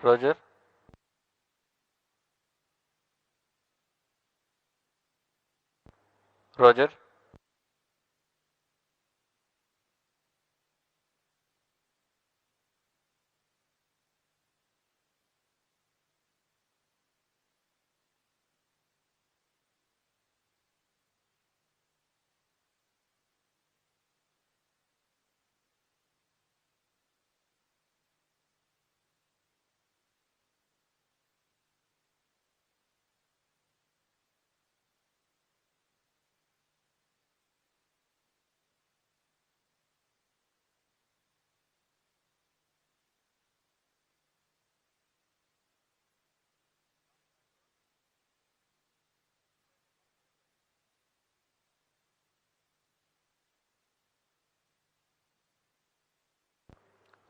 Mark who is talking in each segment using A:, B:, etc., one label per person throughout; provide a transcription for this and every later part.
A: Roger. Roger.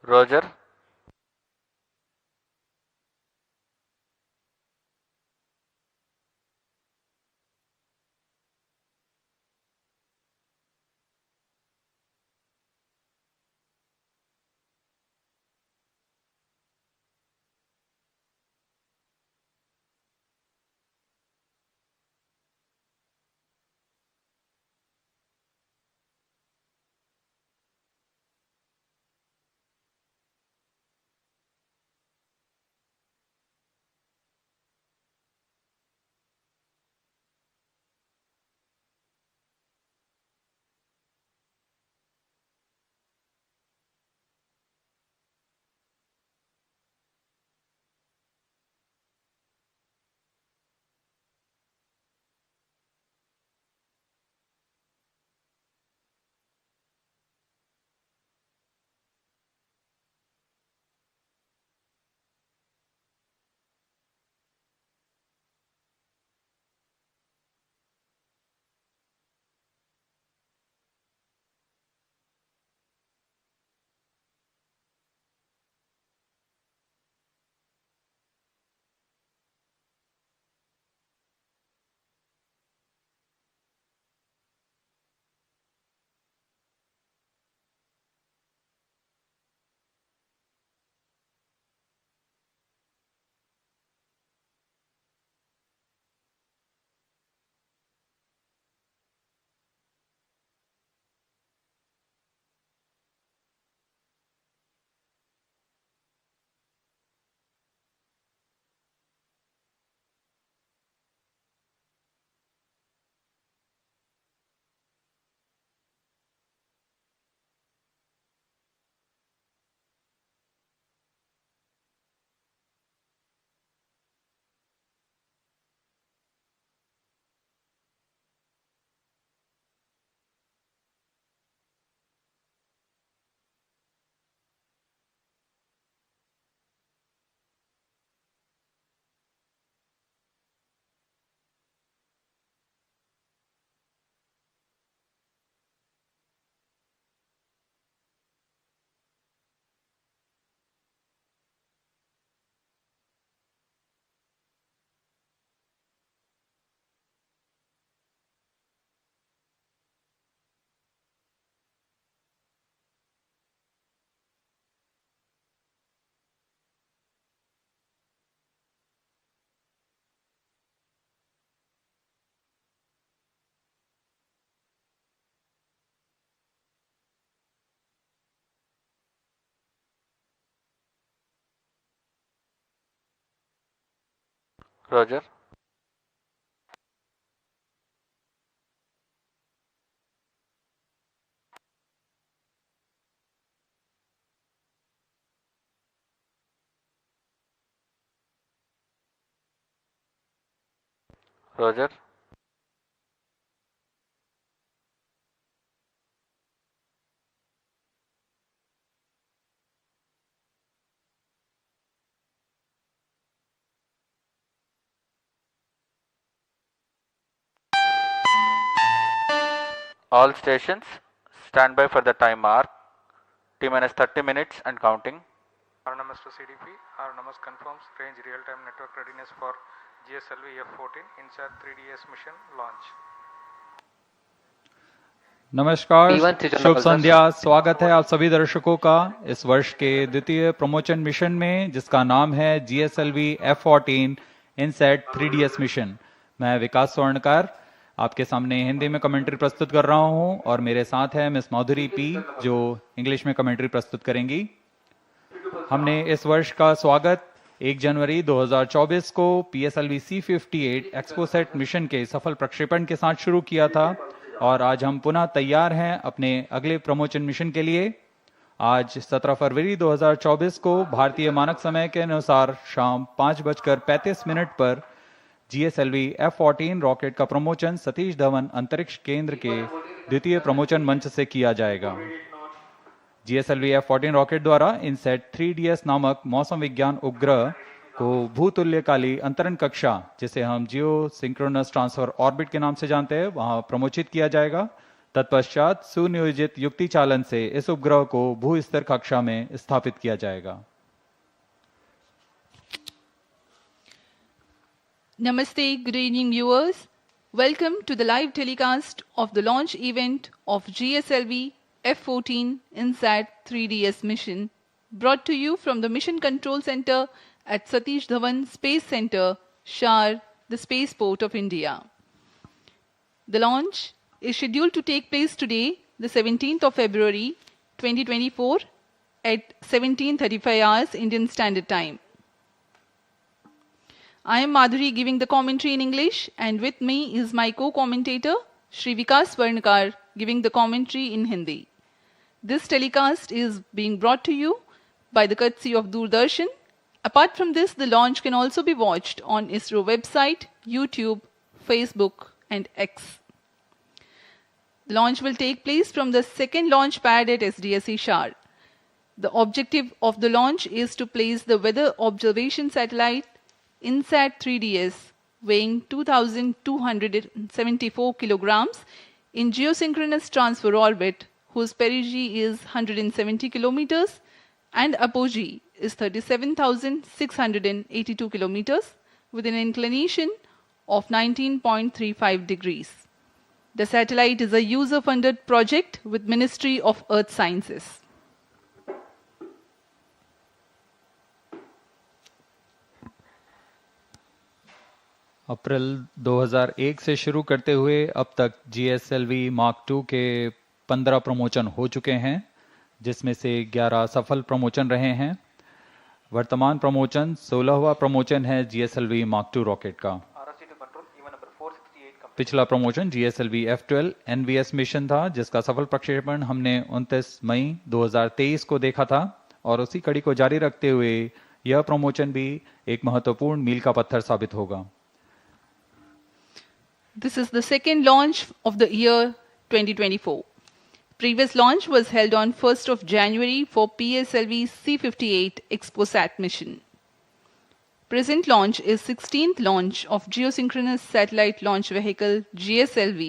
A: Roger. Roger. Roger. All stations stand by for the time mark. T minus 30 minutes and counting.
B: RNMS to CDP. RNMS confirms range real-time network readiness for GSLV-F14 INSAT-3DS mission launch.
C: नमस्कार,
D: P1 से जो
C: शुभ
D: नकल
C: संध्या। स्वागत है आप सभी दर्शकों का इस वर्ष के द्वितीय प्रमोशन मिशन में, जिसका नाम है GSLV-F14 INSAT 3DS मिशन। मैं विकास स्वर्णकार आपके सामने हिंदी में कमेंट्री प्रस्तुत कर रहा हूं और मेरे साथ है मिस माधुरी पी, जो इंग्लिश में कमेंट्री प्रस्तुत करेंगी। हमने इस वर्ष का स्वागत 1 जनवरी 2024 को PSLV C58 एक्सपोसेट मिशन के सफल प्रक्षेपण के साथ शुरू किया था और आज हम पुनः तैयार हैं अपने अगले प्रमोशन मिशन के लिए। आज 17 फरवरी 2024 को भारतीय मानक समय के अनुसार शाम 5:35 पर GSLV F14 रॉकेट का प्रमोशन सतीश धवन अंतरिक्ष केंद्र के द्वितीय प्रमोशन मंच से किया जाएगा। GSLV F14 रॉकेट द्वारा INSAT-3DS नामक मौसम विज्ञान उपग्रह को भूतुल्यकाली अंतरण कक्षा, जिसे हम जियो सिंक्रोनस ट्रांसफर ऑर्बिट के नाम से जानते हैं, वहां प्रमोचित किया जाएगा। तत्पश्चात सुनियोजित युक्ति चालन से इस उपग्रह को भू स्तर कक्षा में स्थापित किया जाएगा।
E: Namaste, good evening viewers. Welcome to the live telecast of the launch event of GSLV F14 INSAT-3DS mission, brought to you from the Mission Control Center at Satish Dhawan Space Center, Shar, the spaceport of India. The launch is scheduled to take place today, the 17th of February 2024 at 17:35 hours Indian Standard Time. I am Madhuri giving the commentary in English, and with me is my co-commentator Shri Vikas Swarnkar giving the commentary in Hindi. This telecast is being brought to you by the courtesy of Doordarshan. Apart from this, the launch can also be watched on ISRO website, YouTube, Facebook and X. The launch will take place from the second launch pad at SDSC Shar. The objective of the launch is to place the weather observation satellite INSAT-3DS, weighing 2,274 kilograms, in geosynchronous transfer orbit, whose perigee is 170 kilometers and apogee is 37,682 kilometers, with an inclination of 19.35 degrees. The satellite is a user-funded project with Ministry of Earth Sciences.
C: अप्रैल 2001 से शुरू करते हुए अब तक GSLV Mark II के 15 promotion हो चुके हैं, जिसमें से 11 सफल प्रमोशन रहे हैं। वर्तमान प्रमोशन 16वां प्रमोशन है GSLV Mark II रॉकेट का। पिछला promotion GSLV F12 NVS mission था, जिसका सफल प्रक्षेपण हमने 29 मई 2023 को देखा था और उसी कड़ी को जारी रखते हुए यह प्रमोशन भी एक महत्वपूर्ण मील का पत्थर साबित होगा।
E: This is the second launch of the year 2024. Previous launch was held on 1st of January for PSLV C58 ExpoSat mission. Present launch is 16th launch of Geosynchronous Satellite Launch Vehicle GSLV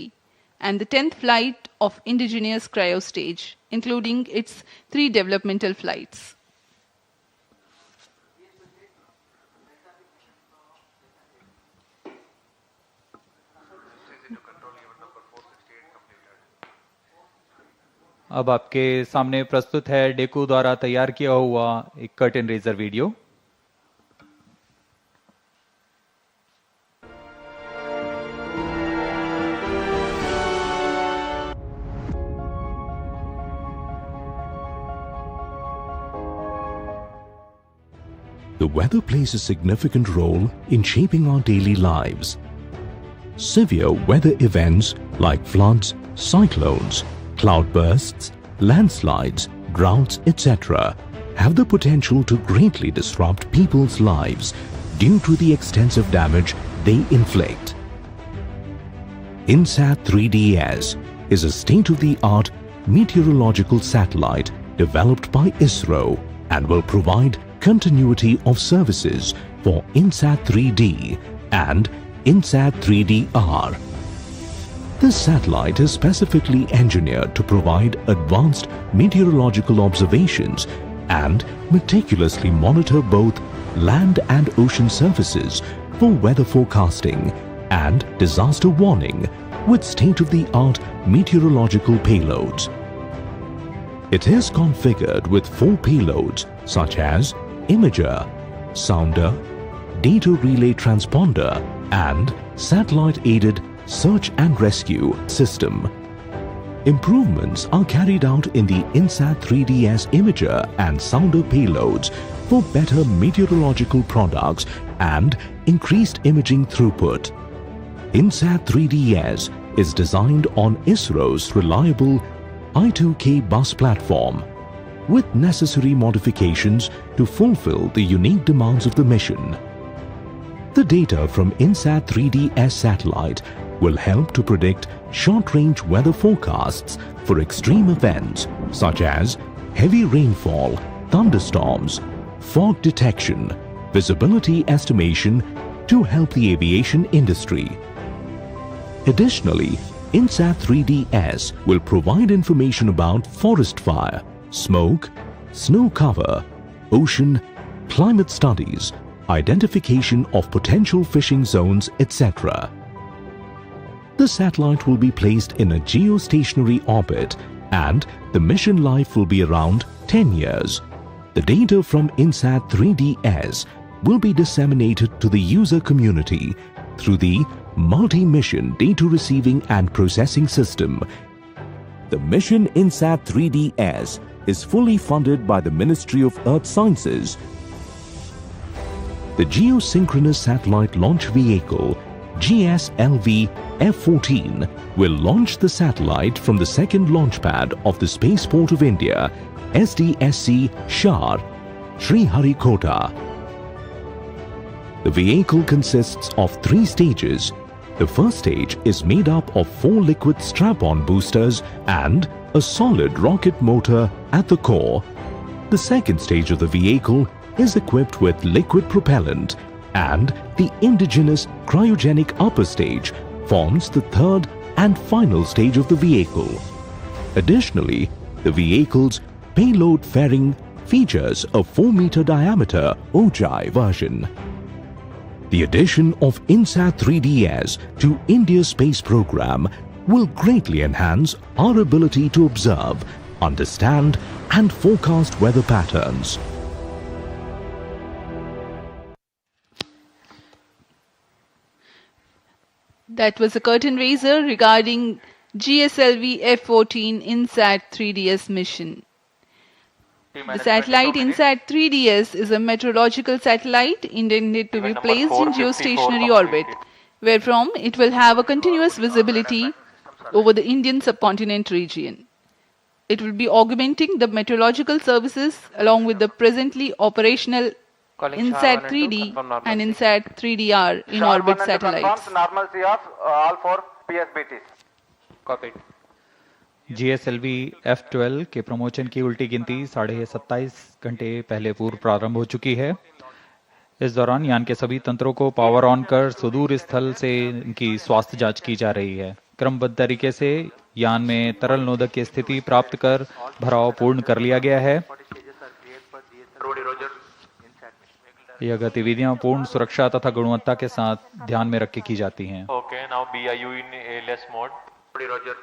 E: and the 10th flight of indigenous cryostage, including its 3 developmental flights.
C: अब आपके सामने प्रस्तुत है डेकू द्वारा तैयार किया हुआ एक curtain raiser video.
F: The weather plays a significant role in shaping our daily lives. Severe weather events like floods, cyclones, cloudbursts, landslides, droughts, etc. have the potential to greatly disrupt people's lives due to the extensive damage they inflict. INSAT-3DS is a state-of-the-art meteorological satellite developed by ISRO and will provide continuity of services for INSAT-3D and INSAT-3DR. This satellite is specifically engineered to provide advanced meteorological observations and meticulously monitor both land and ocean surfaces for weather forecasting and disaster warning with state-of-the-art meteorological payloads. It is configured with 4 payloads such as imager, sounder, data relay transponder and satellite-aided search and rescue system. Improvements are carried out in the INSAT-3DS imager and sounder payloads for better meteorological products and increased imaging throughput. INSAT-3DS is designed on ISRO's reliable I2K bus platform with necessary modifications to fulfill the unique demands of the mission. The data from INSAT-3DS satellite will help to predict short-range weather forecasts for extreme events such as heavy rainfall, thunderstorms, fog detection, visibility estimation to help the aviation industry. Additionally, INSAT-3DS will provide information about forest fire, smoke, snow cover, ocean, climate studies, identification of potential fishing zones, etc. The satellite will be placed in a geostationary orbit and the mission life will be around 10 years. The data from INSAT-3DS will be disseminated to the user community through the Multi-Mission Data Receiving and Processing System. The mission INSAT-3DS is fully funded by the Ministry of Earth Sciences. The Geosynchronous Satellite Launch Vehicle GSLV-F14 will launch the satellite from the second launch pad of the Spaceport of India, SDSC Shar, Sriharikota. The vehicle consists of 3 stages. The first stage is made up of 4 liquid strap-on boosters and a solid rocket motor at the core. The second stage of the vehicle is equipped with liquid propellant, and the indigenous cryogenic upper stage forms the third and final stage of the vehicle. Additionally, the vehicle's payload fairing features a 4-meter diameter Ojai version. The addition of INSAT-3DS to India's space program will greatly enhance our ability to observe, understand, and forecast weather patterns.
E: That was a curtain raiser regarding GSLV-F14 INSAT-3DS mission. The satellite INSAT-3DS is a meteorological satellite intended to be placed in geostationary orbit, wherefrom it will have a continuous visibility over the Indian subcontinent region. It will be augmenting the meteorological services along with the presently operational INSAT-3D and INSAT-3DR in orbit satellites.
B: Normalcy of all 4 PSBTs.
A: Copied.
C: GSLV-F12 के promotion की उल्टी गिनती 27.5 घंटे पहले पूर्व प्रारंभ हो चुकी है। इस दौरान यान के सभी तंत्रों को पावर ऑन कर सुदूर स्थल से इनकी स्वास्थ्य जांच की जा रही है। क्रमबद्ध तरीके से यान में तरल नोदक की स्थिति प्राप्त कर भराव पूर्ण कर लिया गया है। यह गतिविधियां पूर्ण सुरक्षा तथा गुणवत्ता के साथ ध्यान में रख के की जाती हैं।
A: Okay, now BIU in ALS mode. Roger.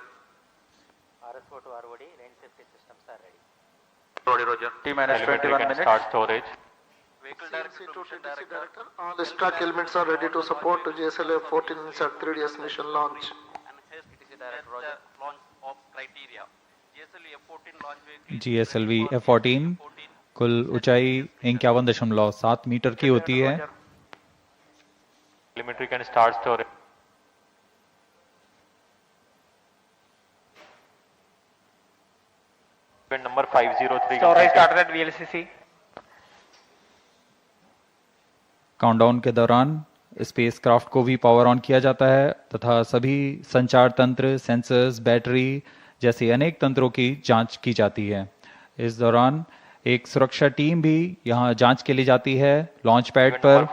D: RSO to ROD, range safety systems are ready.
A: Roger. T-minus 21 minutes. Start storage.
B: Vehicle director to TTC director. All stack elements are ready to support GSLV-F14 INSAT-3DS mission launch.
D: TTC director, Roger. Launch of criteria. GSLV-F14 launch vehicle.
C: GSLV-F14 कुल ऊंचाई 51.7 metre की होती है।
A: Telemetry can start storage. Number 503.
D: Storage started at VLCC.
C: Countdown के दौरान spacecraft को भी power on किया जाता है तथा सभी संचार तंत्र, सेंसर्स, बैटरी जैसे अनेक तंत्रों की जांच की जाती है। इस दौरान एक सुरक्षा टीम भी यहां जांच के लिए जाती है लॉन्च पैड पर,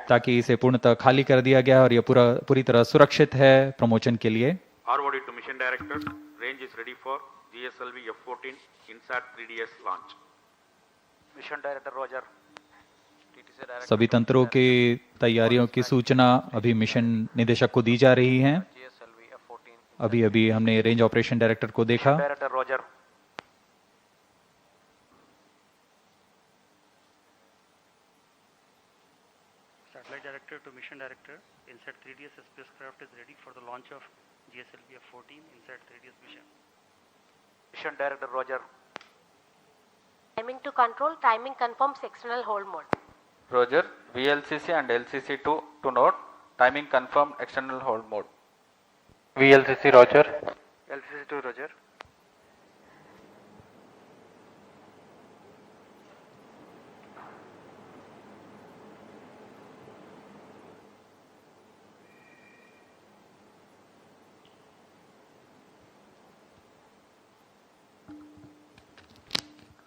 C: ताकि इसे पूर्णतः खाली कर दिया गया और यह पूरी तरह सुरक्षित है प्रमोशन के लिए।
G: ROD to mission director, range is ready for GSLV-F14 INSAT-3DS launch.
D: Mission director, Roger. TTC director.
C: सभी तंत्रों की तैयारियों की सूचना अभी मिशन निदेशक को दी जा रही है।
D: GSLV
C: अभी अभी हमने रेंज ऑपरेशन डायरेक्टर को देखा।
G: Director Roger.
H: Satellite Director to Mission Director, INSAT-3DS spacecraft is ready for the launch of GSLV-F14 INSAT-3DS mission.
G: Mission Director Roger.
I: Timing to control, timing confirms external hold mode.
A: Roger. VLCC and LCC2 to note. Timing confirmed external hold mode.
J: VLCC Roger.
G: LCC2 Roger.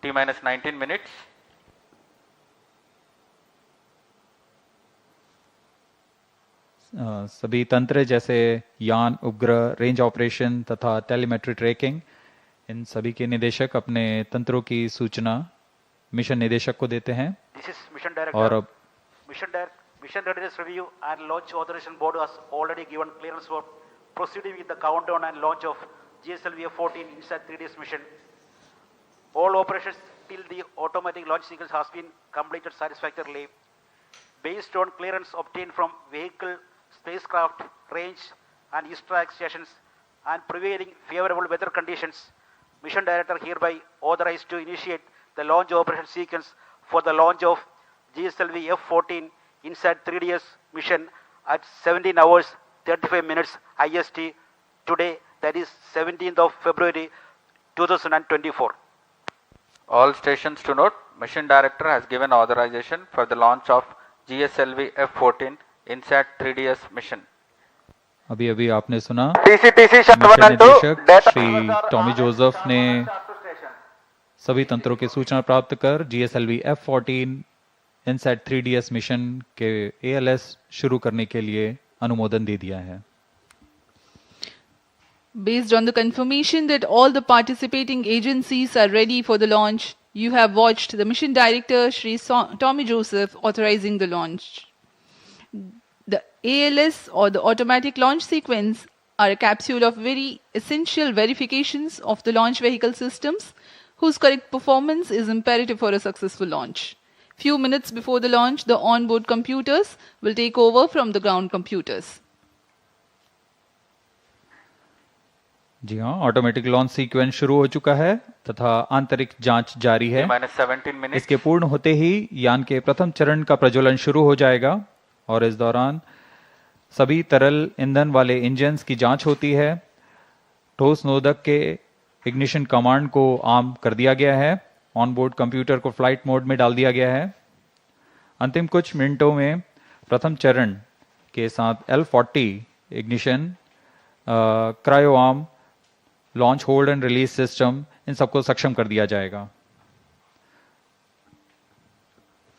A: T minus 19 minutes.
C: सभी तंत्र जैसे यान, उपग्रह, range operation तथा telemetry tracking, इन सभी के निदेशक अपने तंत्रों की सूचना मिशन निदेशक को देते हैं।
G: This is Mission Director.
C: और अब
G: Mission Readiness Review and Launch Authorization Board has already given clearance for proceeding with the countdown and launch of GSLV-F14 INSAT-3DS mission. All operations till the automatic launch sequence has been completed satisfactorily. Based on clearance obtained from vehicle, spacecraft, range and east-track stations and prevailing favorable weather conditions, Mission Director hereby authorized to initiate the launch operation sequence for the launch of GSLV-F14 INSAT-3DS mission at 17 hours 35 minutes IST today, that is 17th of February 2024.
A: All stations to note. Mission Director has given authorization for the launch of GSLV-F14 INSAT-3DS mission.
C: अभी अभी आपने सुना
J: TCTC
C: mission
J: 1 and 2
C: निदेशक
J: data.
C: Shri Tommy Joseph ने सभी तंत्रों की सूचना प्राप्त कर GSLV F14 INSAT-3DS मिशन के ALS शुरू करने के लिए अनुमोदन दे दिया है।
E: Based on the confirmation that all the participating agencies are ready for the launch, you have watched the Mission Director Shri Tommy Joseph authorizing the launch. The ALS or the automatic launch sequence are a capsule of very essential verifications of the launch vehicle systems whose correct performance is imperative for a successful launch. Few minutes before the launch, the onboard computers will take over from the ground computers.
C: जी हाँ, automatic launch sequence शुरू हो चुका है तथा आंतरिक जांच जारी है।
A: T minus 17 minutes.
C: इसके पूर्ण होते ही यान के प्रथम चरण का प्रज्वलन शुरू हो जाएगा और इस दौरान सभी तरल ईंधन वाले इंजन्स की जांच होती है। ठोस नोदक के इग्निशन कमांड को आम कर दिया गया है। ऑनबोर्ड कंप्यूटर को फ्लाइट मोड में डाल दिया गया है। अंतिम कुछ मिनटों में प्रथम चरण के साथ L40 ignition, cryo arm, launch hold and release system, इन सबको सक्षम कर दिया जाएगा।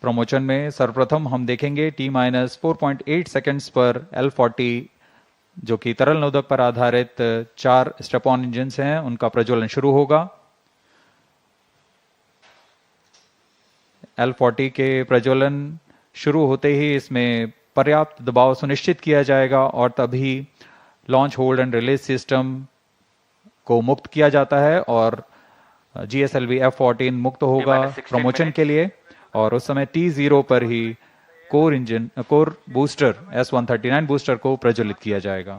C: प्रमोशन में सर्वप्रथम हम देखेंगे T-4.8 सेकंड्स पर L40 जो कि तरल नोदक पर आधारित 4 स्टेप ऑन इंजन हैं, उनका प्रज्वलन शुरू होगा। L40 के प्रज्वलन शुरू होते ही इसमें पर्याप्त दबाव सुनिश्चित किया जाएगा और तभी launch hold and release system को मुक्त किया जाता है और GSLV F14 मुक्त होगा प्रमोशन के लिए। और उस समय T0 पर ही कोर बूस्टर S139 बूस्टर को प्रज्वलित किया जाएगा।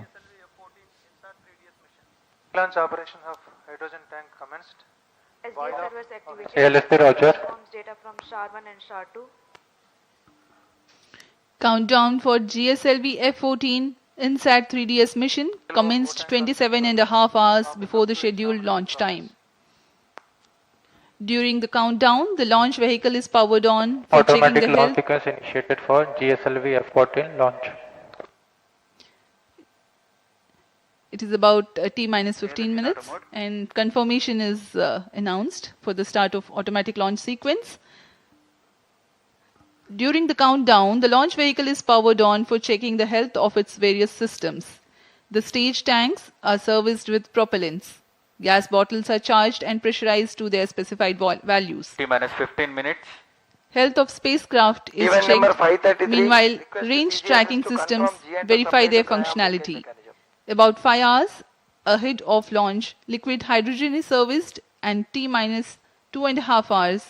J: Launch operation of hydrogen tank commenced.
I: SDSC servers activated.
J: ALSP Roger.
I: Informs data from SHAR-1 and SHAR-2.
E: Countdown for GSLV F14 INSAT-3DS mission commenced 27.5 hours before the scheduled launch time. During the countdown, the launch vehicle is powered on for checking
J: Automatic
E: the
J: launch
E: health.
J: sequence initiated for GSLV F14 launch.
E: It is about T-15 minutes and confirmation is announced for the start of automatic launch sequence. During the countdown, the launch vehicle is powered on for checking the health of its various systems. The stage tanks are serviced with propellants. Gas bottles are charged and pressurized to their specified values.
A: T minus 15 minutes.
E: Health of spacecraft is
J: Event number
E: checked.
J: 533.
E: Meanwhile,
J: Request
E: range
J: to
E: tracking
J: GSS to
E: systems
J: confirm G and to
E: verify their
J: submit the triumph
E: functionality.
J: mechanism.
E: About 5 hours ahead of launch, liquid hydrogen is serviced, and T minus 2.5 hours,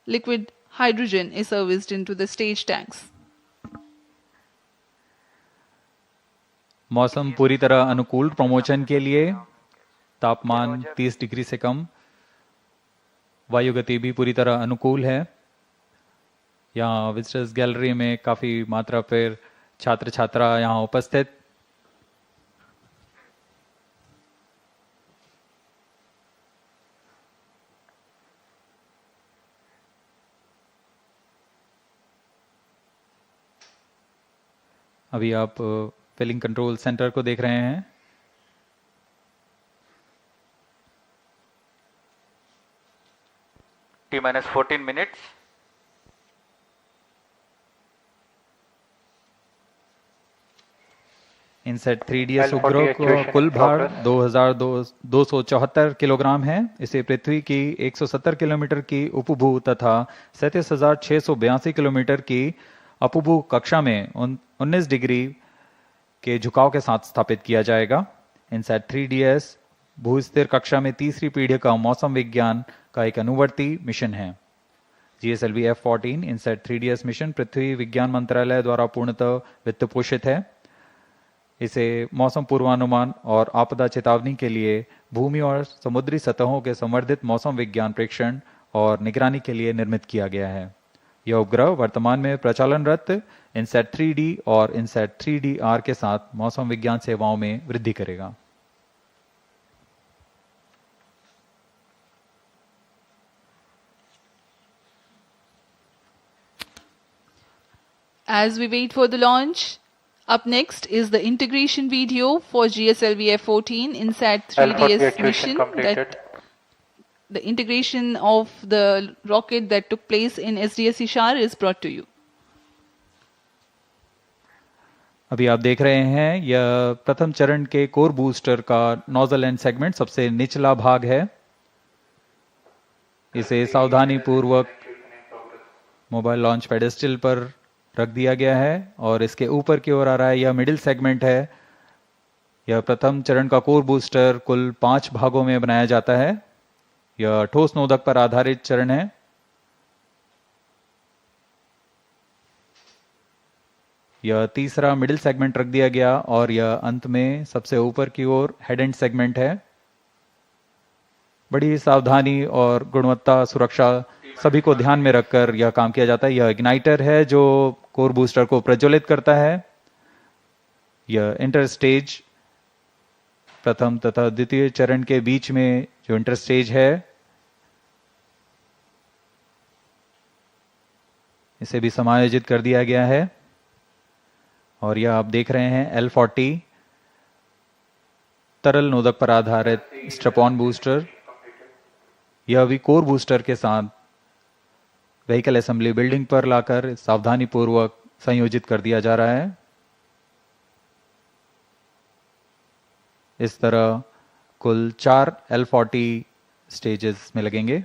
E: liquid hydrogen is serviced into the stage tanks.
C: मौसम पूरी तरह अनुकूल promotion के लिए, तापमान 30 degree से कम, वायु गति भी पूरी तरह अनुकूल है। यहाँ विजिटर्स गैलरी में काफी मात्रा पर छात्र छात्रा यहाँ उपस्थित। अभी आप फिलिंग कंट्रोल सेंटर को देख रहे हैं।
A: T minus 14 minutes.
C: INSAT 3DS उपग्रह को कुल भार 2274 किलोग्राम है। इसे पृथ्वी की 170 किलोमीटर की उपभू तथा 37,682 किलोमीटर की अपभू कक्षा में 19 डिग्री के झुकाव के साथ स्थापित किया जाएगा। इनसेट 3DS भूस्थिर कक्षा में तीसरी पीढ़ी का मौसम विज्ञान का एक अनुवर्ती मिशन है। GSLV-F14 इनसेट 3DS मिशन पृथ्वी विज्ञान मंत्रालय द्वारा पूर्णतः वित्त पोषित है। इसे मौसम पूर्वानुमान और आपदा चेतावनी के लिए भूमि और समुद्री सतहों के संवर्धित मौसम विज्ञान प्रेक्षण और निगरानी के लिए निर्मित किया गया है। यह उपग्रह वर्तमान में प्रचालनरत इनसेट 3D और इनसेट 3DR के साथ मौसम विज्ञान सेवाओं में वृद्धि करेगा।
E: As we wait for the launch, up next is the integration video for GSLV-F14 INSAT-3DS mission. That the integration of the rocket that took place in SDSC Shar is brought to you.
C: अभी आप देख रहे हैं यह प्रथम चरण के core booster का नोजल एंड सेगमेंट सबसे निचला भाग है। इसे सावधानी पूर्वक मोबाइल लॉन्च पेडेस्टल पर रख दिया गया है और इसके ऊपर की ओर आ रहा है। यह मिडिल सेगमेंट है। यह प्रथम चरण का कोर बूस्टर कुल 5 भागों में बनाया जाता है। यह ठोस नोदक पर आधारित चरण है। यह तीसरा मिडिल सेगमेंट रख दिया गया और यह अंत में सबसे ऊपर की ओर हेड एंड सेगमेंट है। बड़ी सावधानी और गुणवत्ता सुरक्षा सभी को ध्यान में रखकर यह काम किया जाता है। यह इग्नाइटर है जो कोर बूस्टर को प्रज्वलित करता है। यह इंटर स्टेज प्रथम तथा द्वितीय चरण के बीच में जो इंटर स्टेज है इसे भी समायोजित कर दिया गया है। और यह आप देख रहे हैं L40 तरल नोदक पर आधारित स्ट्रैप-ऑन बूस्टर। यह भी कोर बूस्टर के साथ व्हीकल असेंबली बिल्डिंग पर लाकर सावधानी पूर्वक संयोजित कर दिया जा रहा है। इस तरह कुल 4 L40 स्टेजेस में लगेंगे।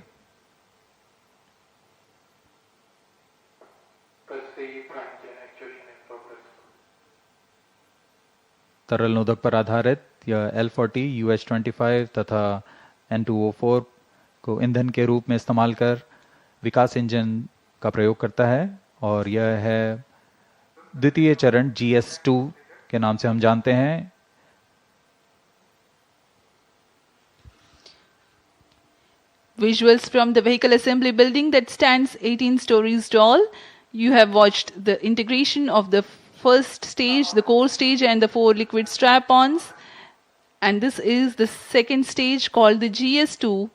C: तरल नोदक पर आधारित यह L40 UH-25 तथा N2O4 को ईंधन के रूप में इस्तेमाल कर विकास इंजन का प्रयोग करता है और यह है द्वितीय चरण GS2 के नाम से हम जानते हैं।
E: Visuals from the vehicle assembly building that stands 18 stories tall. You have watched the integration of the first stage, the core stage, and the 4 liquid strap-ons. And this is the second stage called the GS2.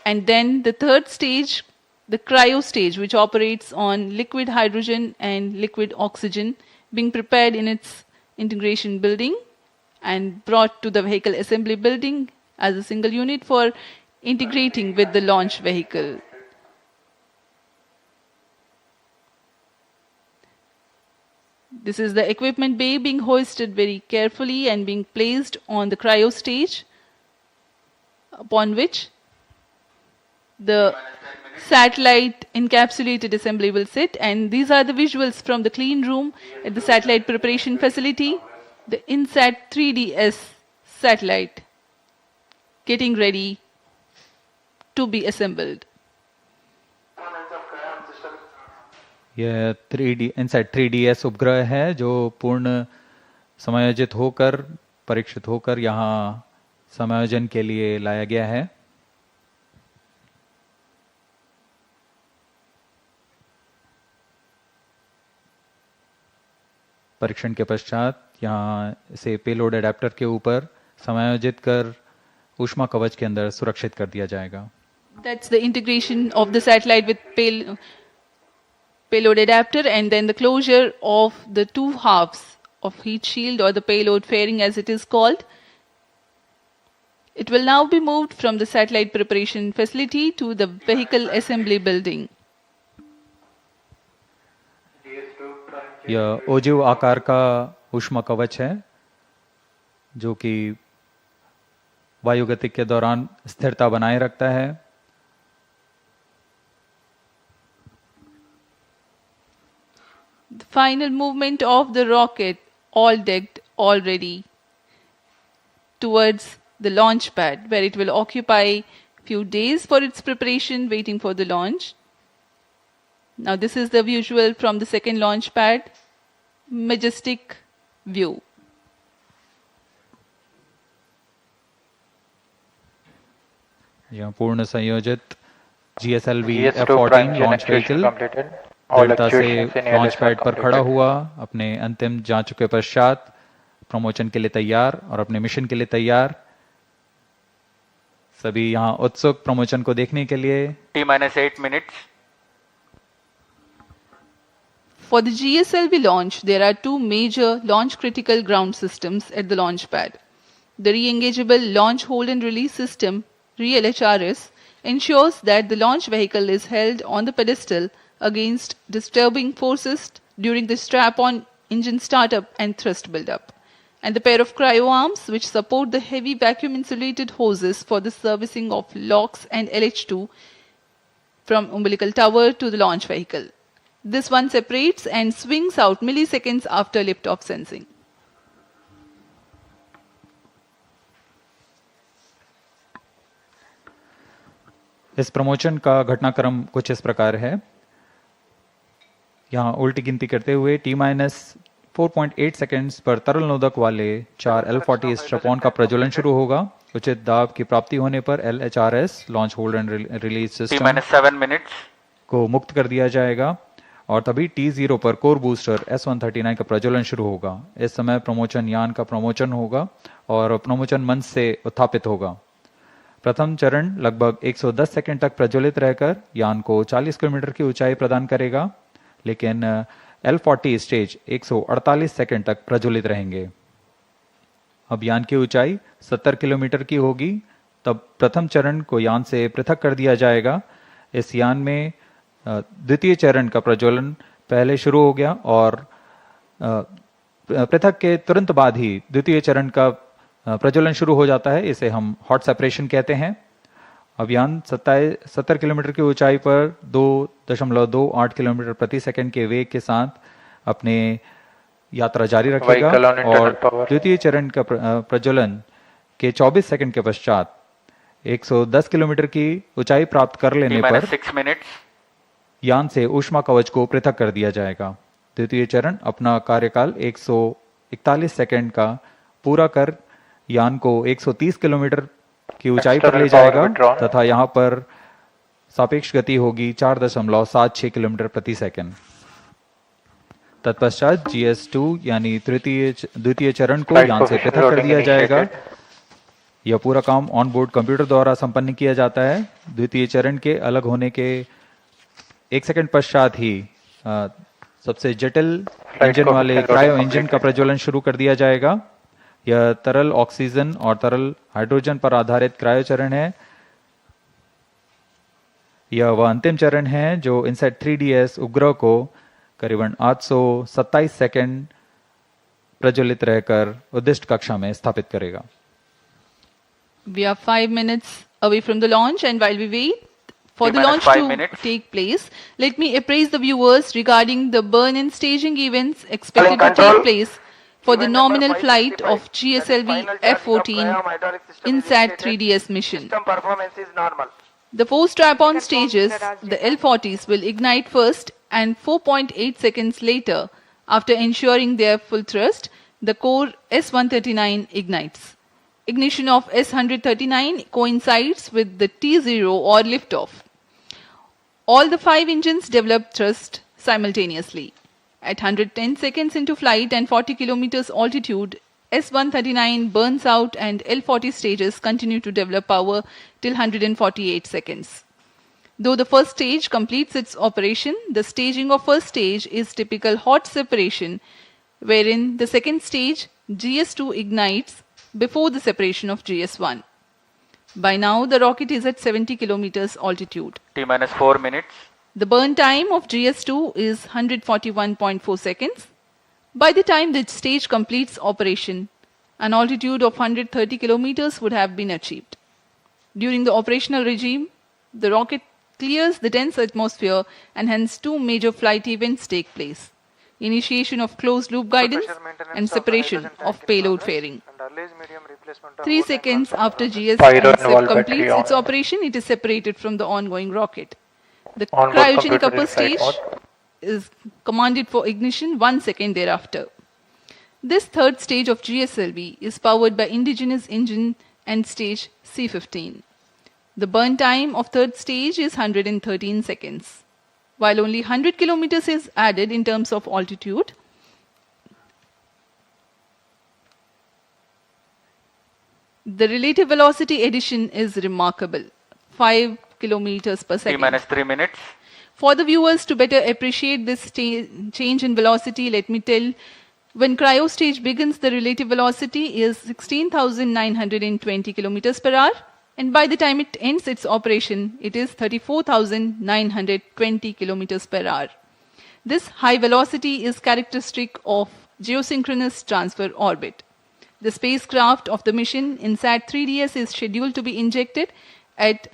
E: And then the third stage, the cryo stage, which operates on liquid hydrogen and liquid oxygen, being prepared in its integration building and brought to the vehicle assembly building as a single unit for integrating with the launch vehicle. This is the equipment bay being hoisted very carefully and being placed on the cryo stage, upon which the satellite encapsulated assembly will sit. And these are the visuals from the clean room at the satellite preparation facility. the INSAT-3DS satellite getting ready to be assembled.
C: यह 3D INSAT 3DS उपग्रह है जो पूर्ण समायोजित होकर परीक्षित होकर यहाँ समायोजन के लिए लाया गया है। परीक्षण के पश्चात यहाँ इसे पेलोड एडेप्टर के ऊपर समायोजित कर ऊष्मा कवच के अंदर सुरक्षित कर दिया जाएगा।
E: That's the integration of the satellite with payload adapter and then the closure of the two halves of heat shield or the payload fairing as it is called. It will now be moved from the satellite preparation facility to the vehicle assembly building.
C: यह ओजिव आकार का ऊष्मा कवच है जो कि वायुगतिक के दौरान स्थिरता बनाए रखता है।
E: The final movement of the rocket, all decked, all ready, towards the launch pad where it will occupy few days for its preparation, waiting for the launch. Now this is the visual from the second launch pad. Majestic view.
C: यहाँ पूर्ण संयोजित GSLV-F14 launch vehicle दृढ़ता से launch pad पर खड़ा हुआ, अपने अंतिम जांचों के पश्चात प्रमोशन के लिए तैयार और अपने मिशन के लिए तैयार। सभी यहाँ उत्सुक प्रमोशन को देखने के लिए।
A: T-8 minutes.
E: For the GSLV launch, there are two major launch critical ground systems at the launch pad. The re-engageable launch hold and release system, RELHRS, ensures that the launch vehicle is held on the pedestal against disturbing forces during the strap-on engine startup and thrust buildup, and the pair of cryo arms which support the heavy vacuum insulated hoses for the servicing of LOX and LH2 from umbilical tower to the launch vehicle. This one separates and swings out milliseconds after liftoff sensing.
C: इस promotion का घटनाक्रम कुछ इस प्रकार है। यहाँ उल्टी गिनती करते हुए T-4.8 सेकेंड्स पर तरल नोदक वाले 4 L40 स्ट्रैप-ऑन का प्रज्वलन शुरू होगा। उचित दाब की प्राप्ति होने पर LHRS launch hold and release system
A: T-7 minutes
C: को मुक्त कर दिया जाएगा और तभी T0 पर कोर बूस्टर S139 का प्रज्वलन शुरू होगा। इस समय प्रमोशन यान का प्रमोशन होगा और प्रमोशन मंच से उत्थापित होगा। प्रथम चरण लगभग 110 सेकंड तक प्रज्वलित रहकर यान को 40 किलोमीटर की ऊंचाई प्रदान करेगा, लेकिन L40 स्टेज 148 सेकंड तक प्रज्वलित रहेंगे। अब यान की ऊंचाई 70 किलोमीटर की होगी, तब प्रथम चरण को यान से पृथक कर दिया जाएगा। इस यान में द्वितीय चरण का प्रज्वलन पहले शुरू हो गया और पृथक के तुरंत बाद ही द्वितीय चरण का प्रज्वलन शुरू हो जाता है। इसे हम हॉट सेपरेशन कहते हैं। अब यान 70 किलोमीटर की ऊंचाई पर 2.28 किलोमीटर प्रति सेकंड के वेग के साथ अपने यात्रा जारी रखेगा और द्वितीय चरण का प्रज्वलन के 24 सेकंड के पश्चात 110 किलोमीटर की ऊंचाई प्राप्त कर लेने पर
A: 6 minutes
C: यान से ऊष्मा कवच को पृथक कर दिया जाएगा। द्वितीय चरण अपना कार्यकाल 141 सेकंड का पूरा कर यान को 130 किलोमीटर की ऊंचाई पर ले जाएगा तथा यहां पर सापेक्ष गति होगी 4.76 किलोमीटर प्रति सेकंड। तत्पश्चात GS2 यानी द्वितीय चरण को यान से पृथक कर दिया जाएगा। यह पूरा काम ऑन बोर्ड कंप्यूटर द्वारा संपन्न किया जाता है। द्वितीय चरण के अलग होने के 1 सेकंड पश्चात ही सबसे जटिल इंजन वाले क्रायो इंजन का प्रज्वलन शुरू कर दिया जाएगा। यह तरल ऑक्सीजन और तरल हाइड्रोजन पर आधारित क्रायो चरण है। यह वह अंतिम चरण है जो INSAT-3DS उपग्रह को करीबन 827 सेकंड प्रज्वलित रहकर उद्दिष्ट कक्षा में स्थापित करेगा।
E: We are 5 minutes away from the launch, and while we wait for the launch to take place, let me appraise the viewers regarding the burn-in staging events expected to take place for the nominal flight of GSLV-F14 INSAT-3DS mission.
K: System performance is normal.
E: The 4 strap-on stages, the L-40s, will ignite first and 4.8 seconds later, after ensuring their full thrust, the core S-139 ignites. Ignition of S-139 coincides with the T0 or liftoff. All the 5 engines develop thrust simultaneously. At 110 seconds into flight and 40 kilometers altitude, S-139 burns out and L-40 stages continue to develop power till 148 seconds. Though the first stage completes its operation, the staging of first stage is typical hot separation, wherein the second stage, GS2, ignites before the separation of GS1. By now, the rocket is at 70 kilometers altitude.
A: T-minus 4 minutes.
E: The burn time of GS2 is 141.4 seconds. By the time the stage completes operation, an altitude of 130 kilometers would have been achieved. During the operational regime, the rocket clears the dense atmosphere and hence 2 major flight events take place. Initiation of closed-loop guidance and separation of payload fairing. 3 seconds after GS-1 completes its operation, it is separated from the ongoing rocket. The cryogenic upper stage is commanded for ignition 1 second thereafter. This third stage of GSLV is powered by indigenous engine and stage C-15. The burn time of third stage is 113 seconds. While only 100 kilometers is added in terms of altitude, the relative velocity addition is remarkable, 5 kilometers per second.
A: T-minus 3 minutes.
E: For the viewers to better appreciate this change in velocity, let me tell, when cryo stage begins, the relative velocity is 16,920 kilometers per hour, and by the time it ends its operation, it is 34,920 kilometers per hour. This high velocity is characteristic of geosynchronous transfer orbit. The spacecraft of the mission INSAT-3DS is scheduled to be injected at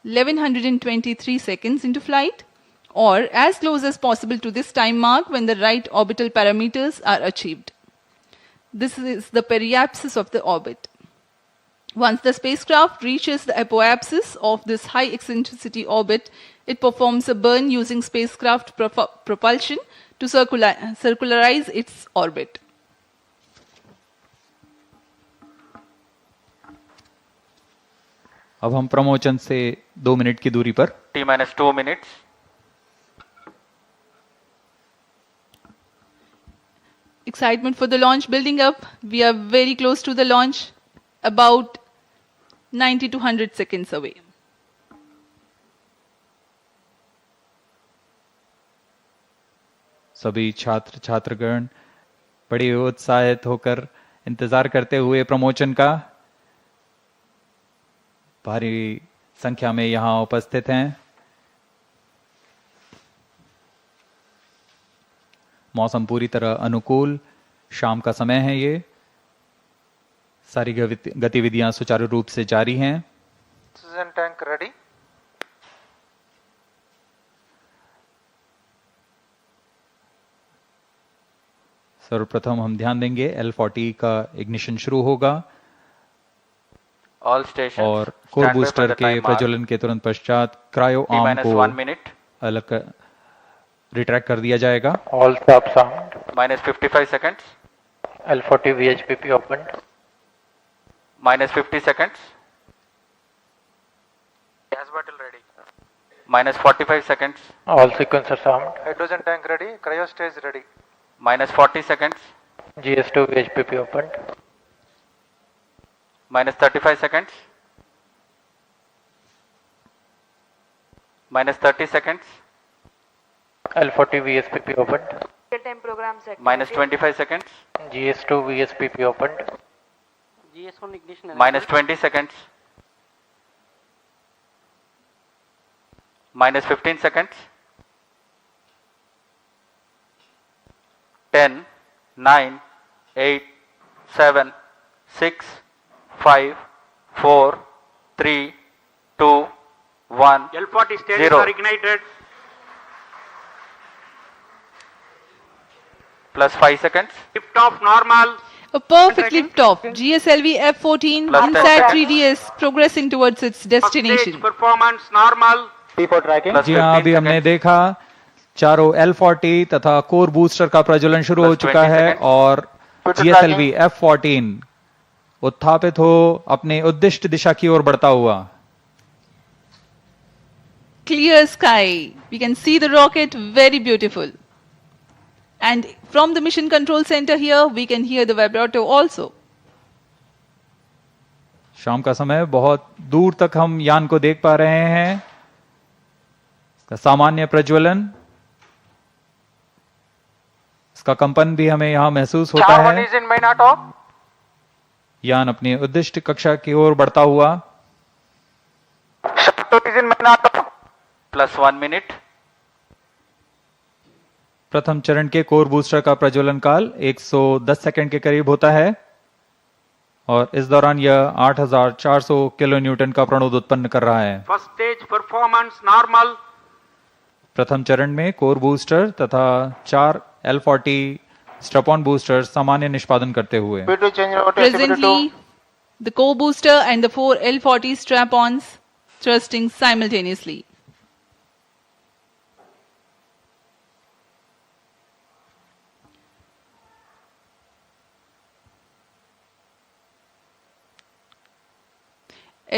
E: 1123 seconds into flight, or as close as possible to this time mark when the right orbital parameters are achieved. This is the periapsis of the orbit. Once the spacecraft reaches the apoapsis of this high eccentricity orbit, it performs a burn using spacecraft propulsion to circularize its orbit.
C: अब हम प्रमोचन से 2 minute की दूरी पर
A: T-minus 2 minutes.
E: Excitement for the launch building up. We are very close to the launch, about 90 to 100 seconds away.
C: सभी छात्र छात्रगण बड़े उत्साहित होकर इंतजार करते हुए प्रमोचन का भारी संख्या में यहां उपस्थित हैं। मौसम पूरी तरह अनुकूल, शाम का समय है। ये सारी गतिविधियां सुचारू रूप से जारी हैं।
J: Oxygen tank ready.
C: सर्वप्रथम हम ध्यान देंगे L40 का इग्निशन शुरू होगा
A: All stations
C: और core
A: stand by for
C: booster
A: the
C: के
A: time mark.
C: प्रज्वलन के तुरंत पश्चात क्रायो आर्म
A: T-minus
C: को
A: 1 minute.
C: अलग रिट्रैक्ट कर दिया जाएगा।
J: All stop sound.
A: Minus 55 seconds.
J: L40 VHPP opened.
A: Minus 50 seconds.
K: Gas bottle ready.
A: Minus 45 seconds.
J: All sequencers armed.
K: Hydrogen tank ready. Cryo stage ready.
A: Minus 40 seconds.
J: GS2 VHPP opened.
A: Minus 35 seconds. Minus 30 seconds.
J: L40 VSPP opened.
I: Time program set.
A: Minus 25 seconds.
J: GS2 VSPP opened.
D: GS1 ignition.
A: Minus 20 seconds. Minus 15 seconds. 10, 9, 8, 7, 6, 5, 4, 3, 2, 1,
G: L40 stages
A: 0.
G: are ignited.
A: Plus 5 seconds.
G: Lift-off normal.
E: A perfect lift-off. GSLV-F14
A: Plus 10
E: INSAT-3DS progressing towards its
G: First
E: destination.
G: stage performance normal.
K: P4 tracking.
A: Plus
C: जी हाँ,
A: 15
C: अभी हमने
A: seconds.
C: देखा चारों L40 तथा core booster का प्रज्वलन शुरू
A: Plus
C: हो चुका
A: 20
C: है
A: seconds.
C: और
K: Twitter
C: GSLV F14 उत्थापित हो अपने उद्दिष्ट दिशा की ओर बढ़ता हुआ।
E: Clear sky. We can see the rocket, very beautiful. And from the mission control center here, we can hear the vibrato also.
C: शाम का समय, बहुत दूर तक हम यान को देख पा रहे हैं। इसका सामान्य प्रज्वलन, इसका कंपन भी हमें यहां महसूस होता
K: Char 1
C: है।
K: is in main auto.
C: यान अपनी उद्दिष्ट कक्षा की ओर बढ़ता हुआ।
K: Char 2 is in main auto.
A: Plus 1 minute.
C: प्रथम चरण के कोर बूस्टर का प्रज्वलन काल 110 सेकंड के करीब होता है और इस दौरान यह 8400 किलो न्यूटन का प्रणोद उत्पन्न कर रहा है।
G: First stage performance normal.
C: प्रथम चरण में कोर बूस्टर तथा 4 L40 स्ट्रप-ऑन बूस्टर सामान्य निष्पादन करते हुए।
K: P2 change over to SCP2.
E: Presently, the core booster and the 4 L40 strap-ons thrusting simultaneously.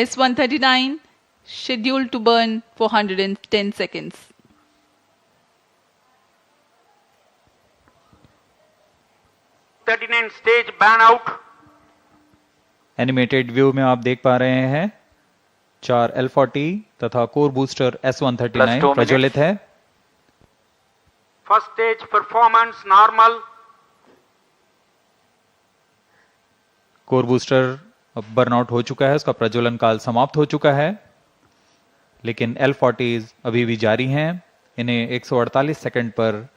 E: S139 scheduled to burn for 110 seconds.
G: S39 stage ban out.
C: Animated view में आप देख पा रहे हैं 4 L40 तथा core booster
A: Plus 2
C: S139
A: minutes.
C: प्रज्वलित है।
G: First stage performance normal.
C: Core booster अब बर्नआउट हो चुका है, उसका प्रज्वलन काल समाप्त हो चुका है, लेकिन L40 अभी भी जारी हैं। इन्हें 148 सेकंड पर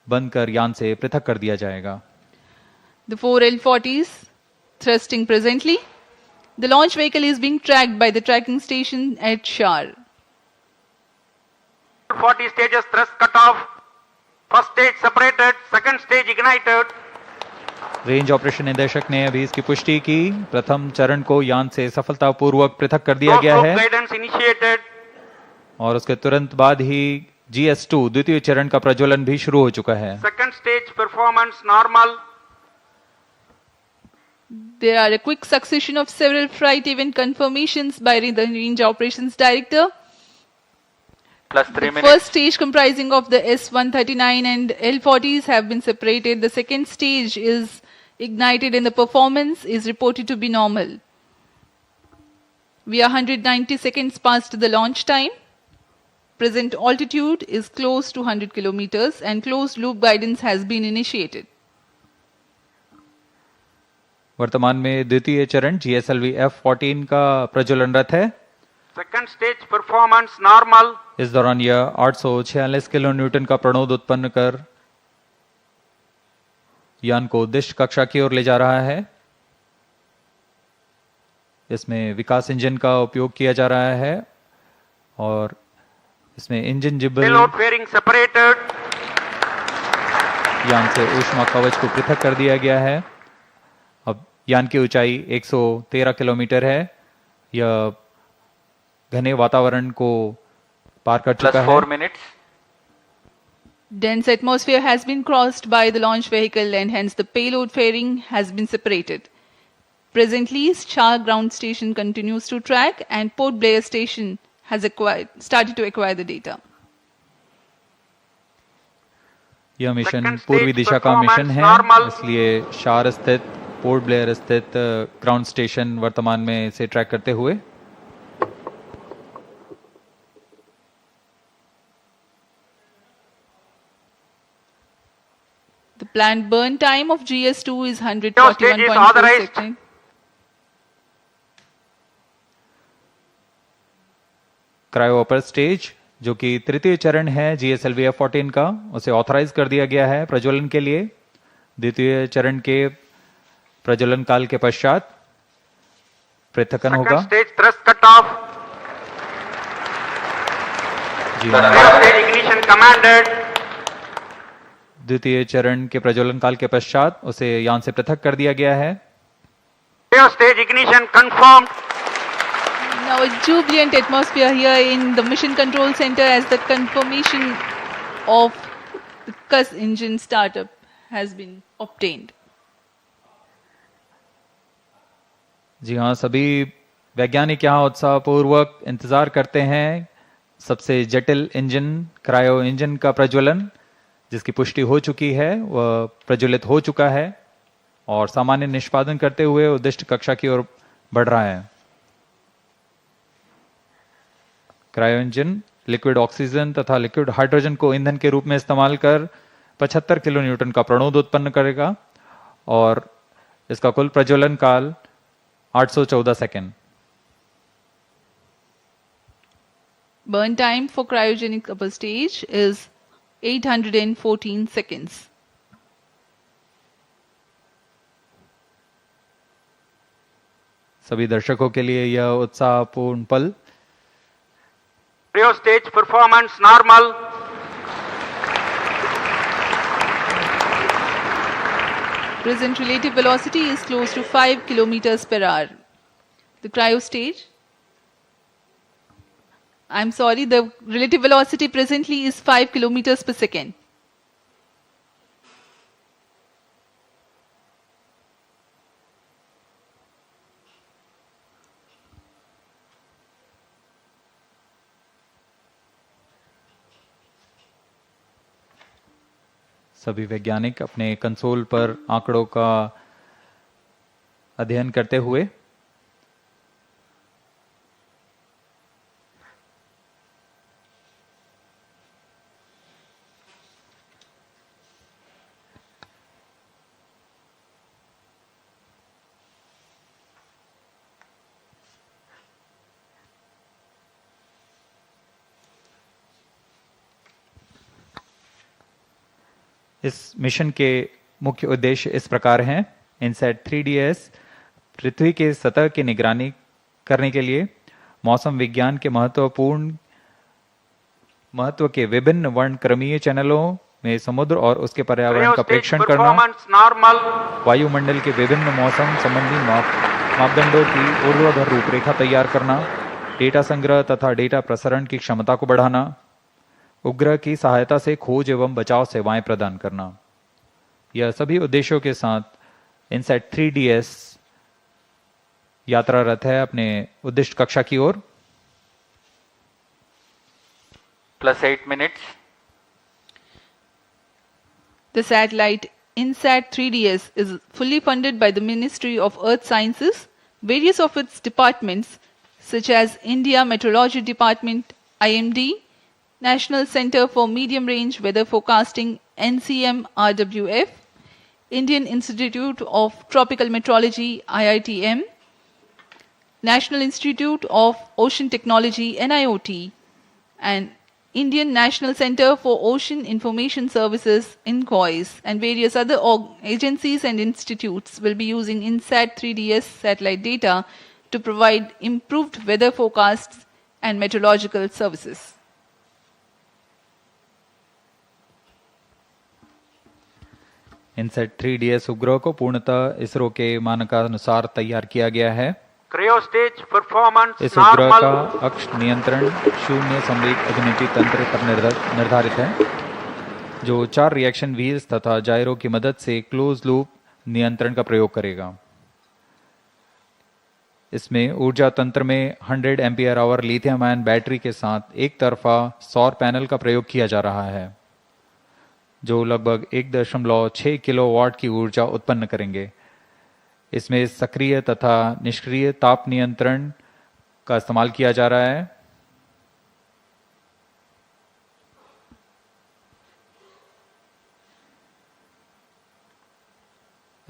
C: बंद कर यान से पृथक कर दिया जाएगा।
E: The 4 L40s thrusting presently. The launch vehicle is being tracked by the tracking station at Shar.
G: 40 stages thrust cut off. First stage separated. Second stage ignited.
C: Range operation निदेशक ने अभी इसकी पुष्टि की। प्रथम चरण को यान से सफलतापूर्वक पृथक कर दिया गया है
G: Guidance initiated.
C: और उसके तुरंत बाद ही GS2 द्वितीय चरण का प्रज्वलन भी शुरू हो चुका है।
G: Second stage performance normal.
E: There are a quick succession of several flight event confirmations by the Range Operations Director.
A: Plus 3
E: The
A: minutes.
E: first stage comprising of the S139 and L40s have been separated. The second stage is ignited and the performance is reported to be normal. We are 190 seconds past the launch time. Present altitude is close to 100 kilometers and closed loop guidance has been initiated.
C: वर्तमान में द्वितीय चरण GSLV F14 का प्रज्वलनरत है।
G: Second stage performance normal.
C: इस दौरान यह 846 kilo Newton का प्रणोद उत्पन्न कर यान को उद्दिष्ट कक्षा की ओर ले जा रहा है। इसमें विकास इंजन का उपयोग किया जा रहा है और इसमें इंजन जिबल
G: Payload fairing separated.
C: यान से ऊष्मा कवच को पृथक कर दिया गया है। अब यान की ऊंचाई 113 किलोमीटर है। यह घने वातावरण को पार कर
A: Plus
C: चुका है।
A: 4 minutes.
E: Dense atmosphere has been crossed by the launch vehicle and hence the payload fairing has been separated. Presently, Shah ground station continues to track and Port Blair station has started to acquire the data.
C: यह mission
G: Second
C: पूर्वी
G: stage
C: दिशा का mission
G: performance
C: है,
G: normal.
C: इसलिए शार स्थित port Blair स्थित ground station वर्तमान में इसे ट्रैक करते हुए
E: The planned burn time of GS2 is
G: Stage is
E: 141.4
G: authorized.
E: seconds.
C: Cryo upper stage जो कि तृतीय चरण है GSLV F14 का, उसे ऑथराइज कर दिया गया है प्रज्वलन के लिए। द्वितीय चरण के प्रज्वलन काल के पश्चात पृथक्कन होगा।
G: Second stage thrust cut off.
C: जी
G: Third
C: हाँ,
G: stage ignition commanded.
C: द्वितीय चरण के प्रज्वलन काल के पश्चात उसे यान से पृथक कर दिया गया है।
G: Stage ignition confirmed.
E: Now a jubilant atmosphere here in the Mission Control Center as the confirmation of the CUS engine startup has been obtained.
C: जी हाँ, सभी वैज्ञानिक यहाँ उत्साहपूर्वक इंतजार करते हैं सबसे जटिल इंजन क्रायो इंजन का प्रज्वलन, जिसकी पुष्टि हो चुकी है, वह प्रज्वलित हो चुका है और सामान्य निष्पादन करते हुए उद्दिष्ट कक्षा की ओर बढ़ रहा है। क्रायो इंजन लिक्विड ऑक्सीजन तथा लिक्विड हाइड्रोजन को ईंधन के रूप में इस्तेमाल कर 75 किलो न्यूटन का प्रणोद उत्पन्न करेगा और इसका कुल प्रज्वलन काल 814 second.
E: Burn time for cryogenic upper stage is 814 seconds.
C: सभी दर्शकों के लिए यह उत्साहपूर्ण पल।
G: Cryo stage performance normal.
E: Present relative velocity is close to 5 kilometers per hour. The cryo stage, I'm sorry, the relative velocity presently is 5 kilometers per second.
C: सभी वैज्ञानिक अपने console पर आंकड़ों का अध्ययन करते हुए इस मिशन के मुख्य उद्देश्य इस प्रकार हैं। INSAT-3DS पृथ्वी के सतह की निगरानी करने के लिए मौसम विज्ञान के महत्व के विभिन्न वर्णक्रमीय चैनलों में समुद्र और उसके पर्यावरण का प्रेक्षण करना, वायुमंडल के विभिन्न मौसम संबंधी मापदंडों की ऊर्ध्वाधर रूपरेखा तैयार करना, डेटा संग्रह तथा डेटा प्रसारण की क्षमता को बढ़ाना, उपग्रह की सहायता से खोज एवं बचाव सेवाएं प्रदान करना। यह सभी उद्देश्यों के साथ INSAT-3DS यात्रारत है अपने उद्दिष्ट कक्षा की ओर।
A: +8 minutes.
E: The satellite INSAT-3DS is fully funded by the Ministry of Earth Sciences. Various of its departments such as India Meteorology Department, IMD, National Center for Medium Range Weather Forecasting, NCM-RWF, Indian Institute of Tropical Meteorology, IITM, National Institute of Ocean Technology, NIOT, and Indian National Center for Ocean Information Services, INCOIS, and various other agencies and institutes will be using INSAT-3DS satellite data to provide improved weather forecasts and meteorological services.
C: INSAT-3DS उपग्रह को पूर्णतः इसरो के मानकानुसार तैयार किया गया है।
G: Cryo stage performance
C: इस उपग्रह
G: normal.
C: का अक्ष नियंत्रण शून्य संवेग अभिनति तंत्र पर निर्धारित है, जो 4 रिएक्शन व्हील्स तथा जायरो की मदद से क्लोज लूप नियंत्रण का प्रयोग करेगा। इसमें ऊर्जा तंत्र में 100 ampere hour lithium ion battery के साथ एक तरफा सौर पैनल का प्रयोग किया जा रहा है, जो लगभग 1.6 किलोवाट की ऊर्जा उत्पन्न करेंगे। इसमें सक्रिय तथा निष्क्रिय ताप नियंत्रण का इस्तेमाल किया जा रहा है।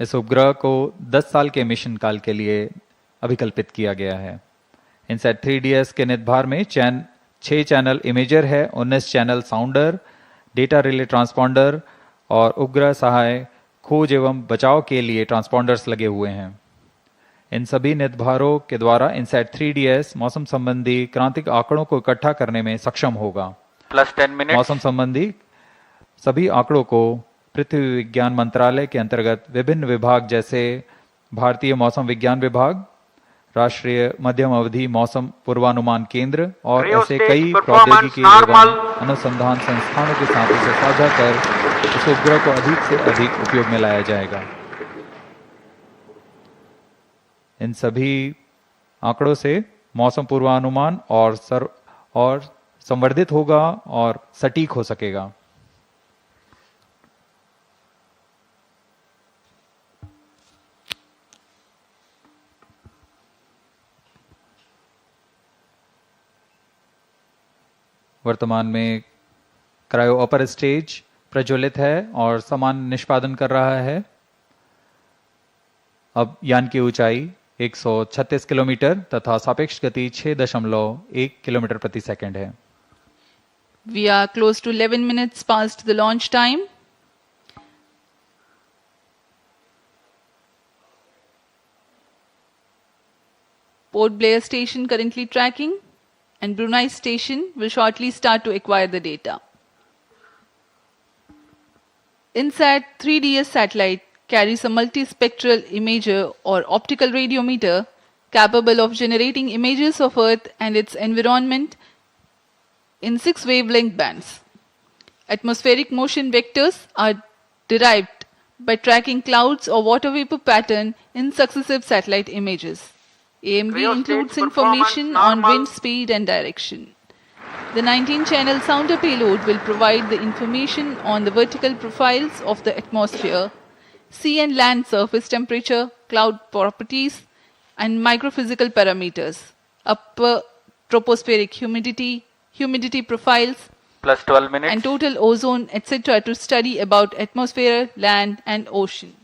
C: इस उपग्रह को 10 साल के मिशन काल के लिए अभिकल्पित किया गया है। INSAT-3DS के निदभार में 6 चैनल इमेजर है, 19 चैनल साउंडर, डेटा रिले ट्रांसपॉन्डर और उपग्रह सहाय खोज एवं बचाव के लिए ट्रांसपॉन्डर्स लगे हुए हैं। इन सभी निदभारों के द्वारा INSAT-3DS मौसम संबंधी क्रांतिक आंकड़ों को इकट्ठा करने में सक्षम होगा।
A: +10 minutes.
C: मौसम संबंधी सभी आंकड़ों को पृथ्वी विज्ञान मंत्रालय के अंतर्गत विभिन्न विभाग जैसे भारतीय मौसम विज्ञान विभाग, राष्ट्रीय मध्यम अवधि मौसम पूर्वानुमान केंद्र और ऐसे कई प्रौद्योगिकी एवं अनुसंधान संस्थानों के साथ इसे साझा कर इस उपग्रह को अधिक से अधिक उपयोग में लाया जाएगा। इन सभी आंकड़ों से मौसम पूर्वानुमान और संवर्धित होगा और सटीक हो सकेगा। वर्तमान में क्रायो अपर स्टेज प्रज्वलित है और समान निष्पादन कर रहा है। अब यान की ऊंचाई 136 किलोमीटर तथा सापेक्ष गति 6.1 किलोमीटर प्रति सेकंड है।
E: We are close to 11 minutes past the launch time. Port Blair station currently tracking, and Brunei station will shortly start to acquire the data. INSAT-3DS satellite carries a multispectral imager or optical radiometer capable of generating images of Earth and its environment in 6 wavelength bands. Atmospheric motion vectors are derived by tracking clouds or water vapor pattern in successive satellite images. AMD includes information on wind speed and direction. The 19-channel sounder payload will provide the information on the vertical profiles of the atmosphere, sea and land surface temperature, cloud properties, and microphysical parameters, upper tropospheric humidity, humidity profiles,
A: plus 12 minutes,
E: and total ozone, etc. to study about atmosphere, land, and ocean.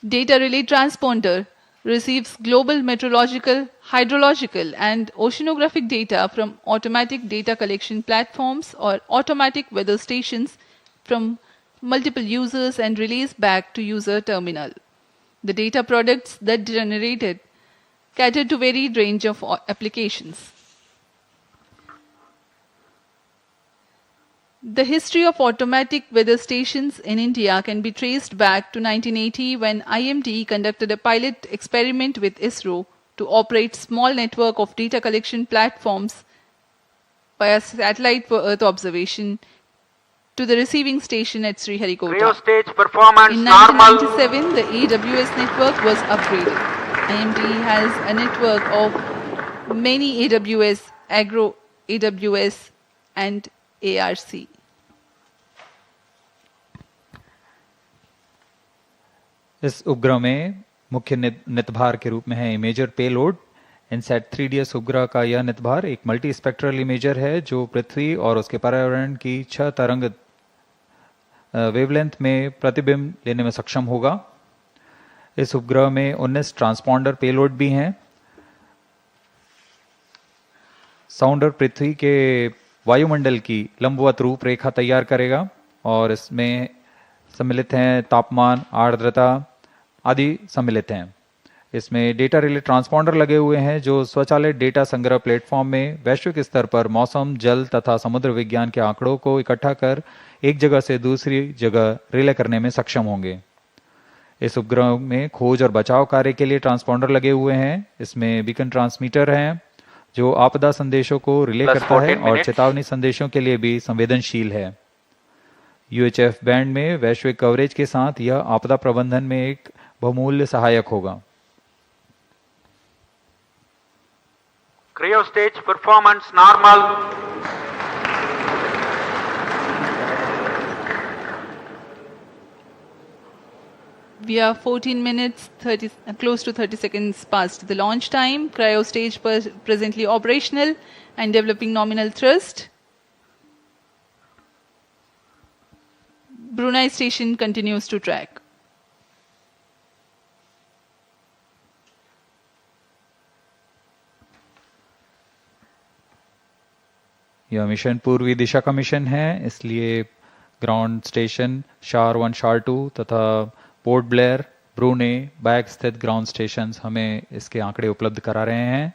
E: Data relay transponder receives global meteorological, hydrological, and oceanographic data from automatic data collection platforms or automatic weather stations from multiple users and relays back to user terminal. The data products that generated cater to varied range of applications. The history of automatic weather stations in India can be traced back to 1980 when IMD conducted a pilot experiment with ISRO to operate small network of data collection platforms via satellite for Earth observation to the receiving station at Sriharikota.
K: Stage performance
E: In 1997, the AWS network was upgraded. IMD has a network of many AWS, Agro AWS, and ARC.
C: इस उपग्रह में मुख्य नितभार के रूप में है imager payload. INSAT 3DS उपग्रह का यह नितभार एक मल्टी स्पेक्ट्रल इमेजर है जो पृथ्वी और उसके पर्यावरण की 6 तरंग वेवलेंथ में प्रतिबिंब लेने में सक्षम होगा। इस उपग्रह में 19 ट्रांसपॉन्डर पेलोड भी हैं। साउंडर पृथ्वी के वायुमंडल की लंबवत रूपरेखा तैयार करेगा और इसमें सम्मिलित हैं तापमान, आर्द्रता आदि सम्मिलित हैं। इसमें डेटा रिले ट्रांसपॉन्डर लगे हुए हैं जो स्वचालित डेटा संग्रह प्लेटफॉर्म में वैश्विक स्तर पर मौसम, जल तथा समुद्र विज्ञान के आंकड़ों को इकट्ठा कर एक जगह से दूसरी जगह रिले करने में सक्षम होंगे। इस उपग्रह में खोज और बचाव कार्य के लिए ट्रांसपॉन्डर लगे हुए हैं। इसमें बीकन ट्रांसमीटर हैं जो आपदा संदेशों को रिले करता है और चेतावनी संदेशों के लिए भी संवेदनशील है। UHF बैंड में वैश्विक कवरेज के साथ यह आपदा प्रबंधन में एक बहुमूल्य सहायक होगा।
K: Cryo stage performance normal.
E: We are 14 minutes, close to 30 seconds past the launch time. Cryo stage presently operational and developing nominal thrust. Brunei station continues to track.
C: यह मिशन पूर्वी दिशा का मिशन है, इसलिए ग्राउंड स्टेशन शार 1, शार 2 तथा port Blair, ब्रूने, bag स्थित ground stations हमें इसके आंकड़े उपलब्ध करा रहे हैं।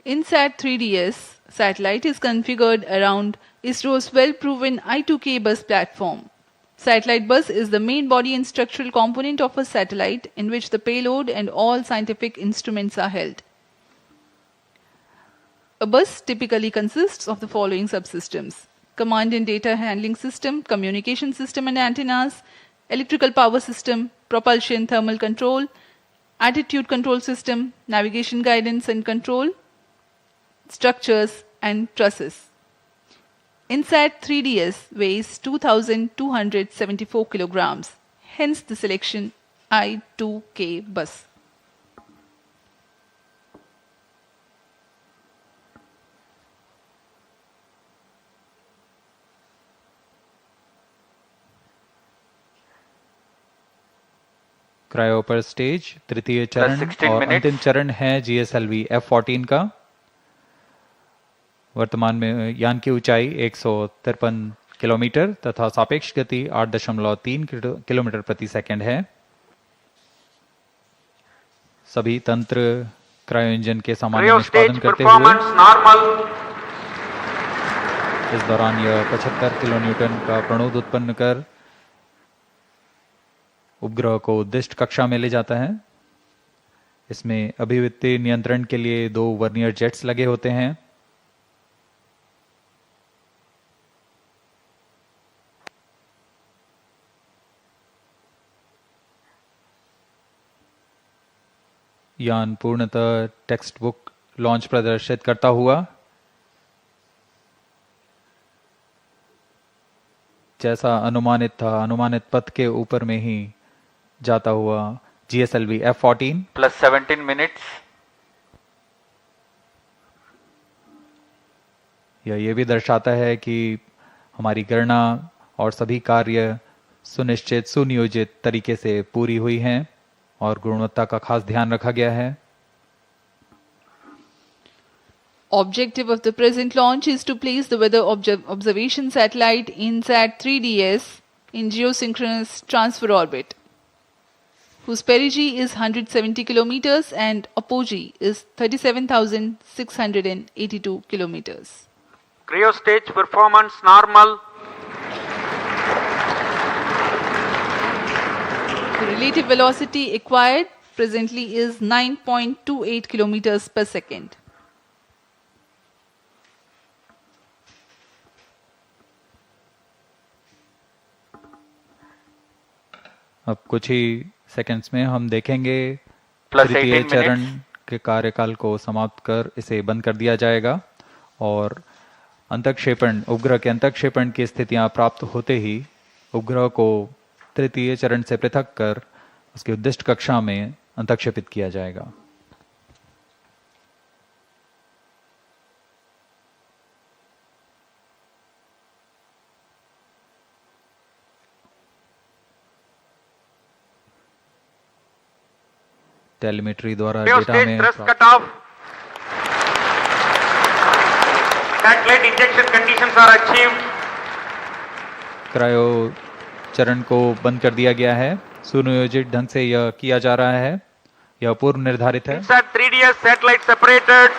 E: INSAT-3DS satellite is configured around ISRO's well-proven I2K bus platform. Satellite bus is the main body and structural component of a satellite in which the payload and all scientific instruments are held. A bus typically consists of the following subsystems: command and data handling system, communication system and antennas, electrical power system, propulsion thermal control, attitude control system, navigation guidance and control, structures and trusses. INSAT-3DS weighs 2,274 kilograms, hence the selection I2K bus.
C: Cryo पर stage तृतीय चरण
A: 16
C: और
A: minutes.
C: अंतिम चरण है GSLV F14 का। वर्तमान में यान की ऊंचाई 153 किलोमीटर तथा सापेक्ष गति 8.3 किलोमीटर प्रति सेकंड है। सभी तंत्र क्रायो इंजन के सामान्य
K: Cryo
C: निष्पादन
K: stage
C: करते हुए
K: performance normal.
C: इस दौरान यह 75 किलो न्यूटन का प्रणोद उत्पन्न कर उपग्रह को उद्दिष्ट कक्षा में ले जाता है। इसमें अभिवृत्ति नियंत्रण के लिए 2 वर्नियर जेट्स लगे होते हैं। यान पूर्णतः टेक्स्ट बुक लॉन्च प्रदर्शित करता हुआ जैसा अनुमानित था, अनुमानित पथ के ऊपर में ही जाता हुआ GSLV F14
A: plus 17 minutes.
C: यह ये भी दर्शाता है कि हमारी गणना और सभी कार्य सुनिश्चित सुनियोजित तरीके से पूरी हुई हैं और गुणवत्ता का खास ध्यान रखा गया है।
E: Objective of the present launch is to place the weather observation satellite INSAT-3DS in geosynchronous transfer orbit, whose perigee is 170 kilometers and apogee is 37,682 kilometers.
K: Cryo stage performance normal.
E: The relative velocity acquired presently is 9.28 kilometers per second.
C: अब कुछ ही seconds में हम देखेंगे
A: Plus
C: तृतीय
A: 18
C: चरण
A: minutes.
C: के कार्यकाल को समाप्त कर इसे बंद कर दिया जाएगा और अंतःक्षेपण उपग्रह के अंतःक्षेपण की स्थितियां प्राप्त होते ही उपग्रह को तृतीय चरण से पृथक कर उसकी उद्दिष्ट कक्षा में अंतःक्षेपित किया जाएगा। टेलीमेट्री द्वारा
K: Cryo
C: डेटा
K: stage
C: में
K: thrust cutoff. Satellite injection conditions are achieved.
C: Cryo चरण को बंद कर दिया गया है। सुनियोजित ढंग से यह किया जा रहा है, यह पूर्व निर्धारित है।
K: INSAT-3DS satellite separated.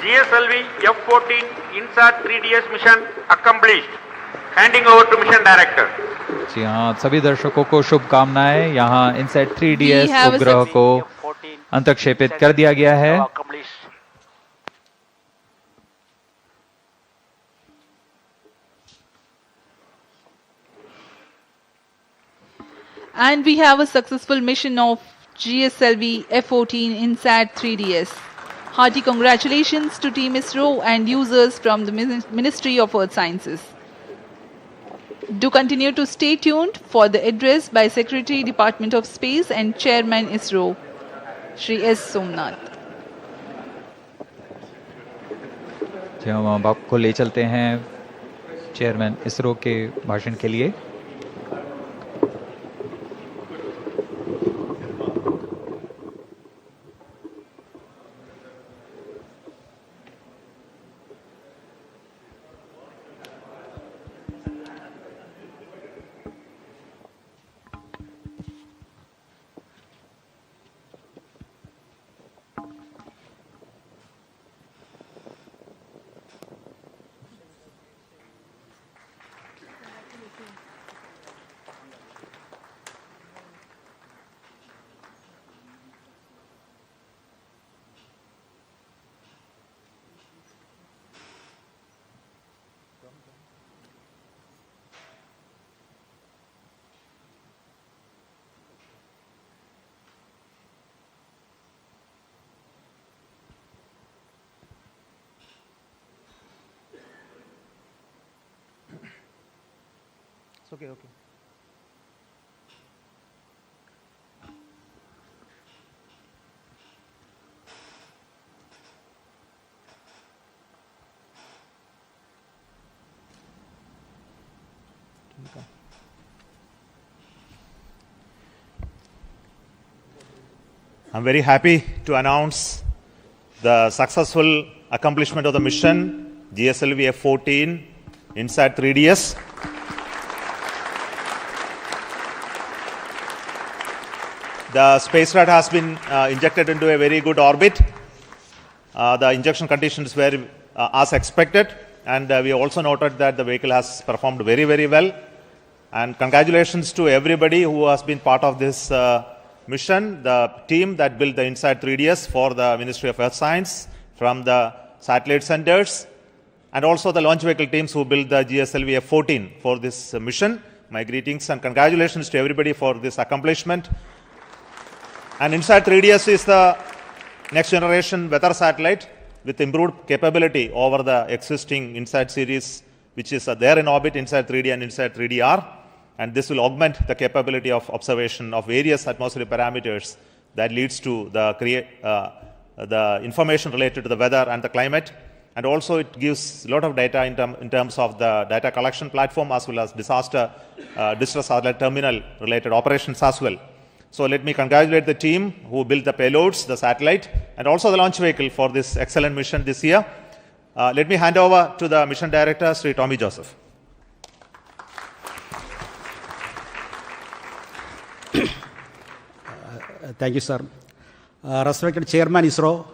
K: GSLV F14 INSAT-3DS mission accomplished. Handing over to mission director.
C: जी हाँ, सभी दर्शकों को शुभकामनाएं। यहाँ INSAT-3DS
E: We have a
C: उपग्रह को अंतःक्षेपित कर दिया गया है।
E: And we have a successful mission of GSLV-F14 INSAT-3DS. Hearty congratulations to Team ISRO and users from the Ministry of Earth Sciences. Do continue to stay tuned for the address by Secretary, Department of Space and Chairman ISRO, Shri S. Somnath.
C: जी हम अब आपको ले चलते हैं chairman ISRO के भाषण के लिए।
L: It's okay, okay.
M: I'm very happy to announce the successful accomplishment of the mission GSLV-F14 INSAT-3DS. The spacecraft has been injected into a very good orbit. The injection conditions were as expected, and we also noted that the vehicle has performed very, very well. And congratulations to everybody who has been part of this mission, the team that built the INSAT-3DS for the Ministry of Earth Science from the satellite centers, and also the launch vehicle teams who built the GSLV-F14 for this mission. My greetings and congratulations to everybody for this accomplishment. And INSAT-3DS is the next generation weather satellite with improved capability over the existing INSAT series, which is there in orbit, INSAT-3D and INSAT-3DR. And this will augment the capability of observation of various atmospheric parameters that leads to the information related to the weather and the climate. And also it gives a lot of data in terms of the data collection platform as well as distress alert terminal related operations as well. So let me congratulate the team who built the payloads, the satellite, and also the launch vehicle for this excellent mission this year. Let me hand over to the mission director, Sri Tommy Joseph.
L: Thank you, sir. Respected Chairman ISRO,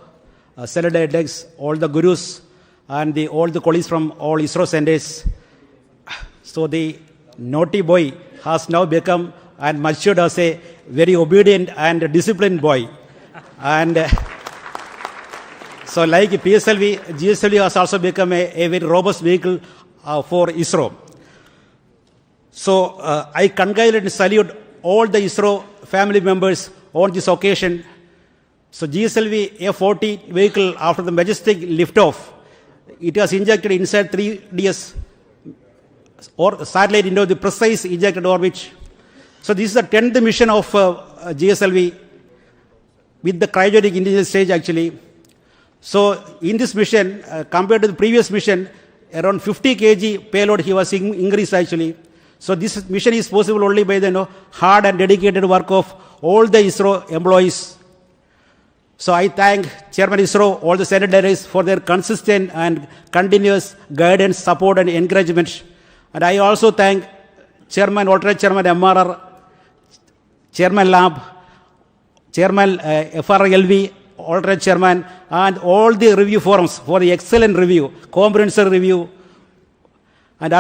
L: Senate Delegates, all the gurus, and all the colleagues from all ISRO centers. So the naughty boy has now become and matured as a very obedient and disciplined boy. And so like GSLV has also become a very robust vehicle for ISRO. So I congratulate and salute all the ISRO family members on this occasion. So GSLV-F14 vehicle, after the majestic liftoff, it has injected INSAT-3DS or satellite into the precise ejected orbit. So this is the 10th mission of GSLV with the cryogenic intelligence stage actually. So in this mission, compared to the previous mission, around 50 kg payload he was increased actually. So this mission is possible only by the hard and dedicated work of all the ISRO employees. So I thank Chairman ISRO, all the Senate delegates for their consistent and continuous guidance, support and encouragement. And I also thank Chairman, alternate Chairman MRR, Chairman Lab, Chairman FRLV, alternate Chairman, and all the review forums for the excellent review, comprehensive review. And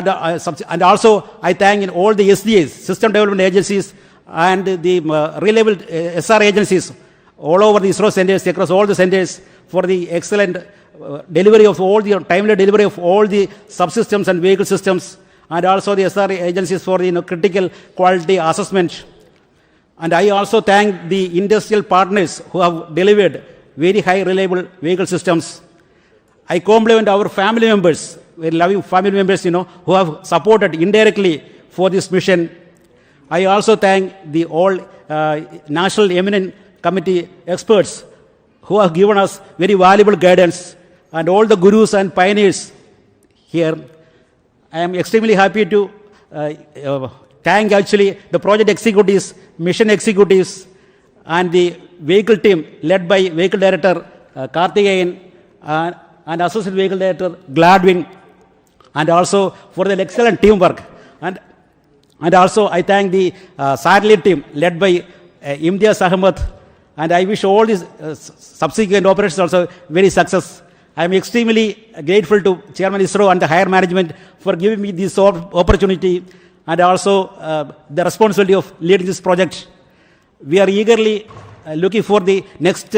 L: also I thank all the SDAs, System Development Agencies, and the reliable SR agencies all over the ISRO centers, across all the centers, for the excellent delivery of all the timely delivery of all the subsystems and vehicle systems, and also the SR agencies for the critical quality assessment. And I also thank the industrial partners who have delivered very high reliable vehicle systems. I compliment our family members, very loving family members, who have supported indirectly for this mission. I also thank the all National Eminent Committee experts who have given us very valuable guidance, and all the gurus and pioneers here. I am extremely happy to thank actually the project executives, mission executives, and the vehicle team led by Vehicle Director Karthikeyan and Associate Vehicle Director Gladwin, and also for the excellent teamwork. And also I thank the satellite team led by Imtiaz Ahmed, and I wish all these subsequent operations also very success. I am extremely grateful to Chairman ISRO and the higher management for giving me this opportunity, and also the responsibility of leading this project. We are eagerly looking for the next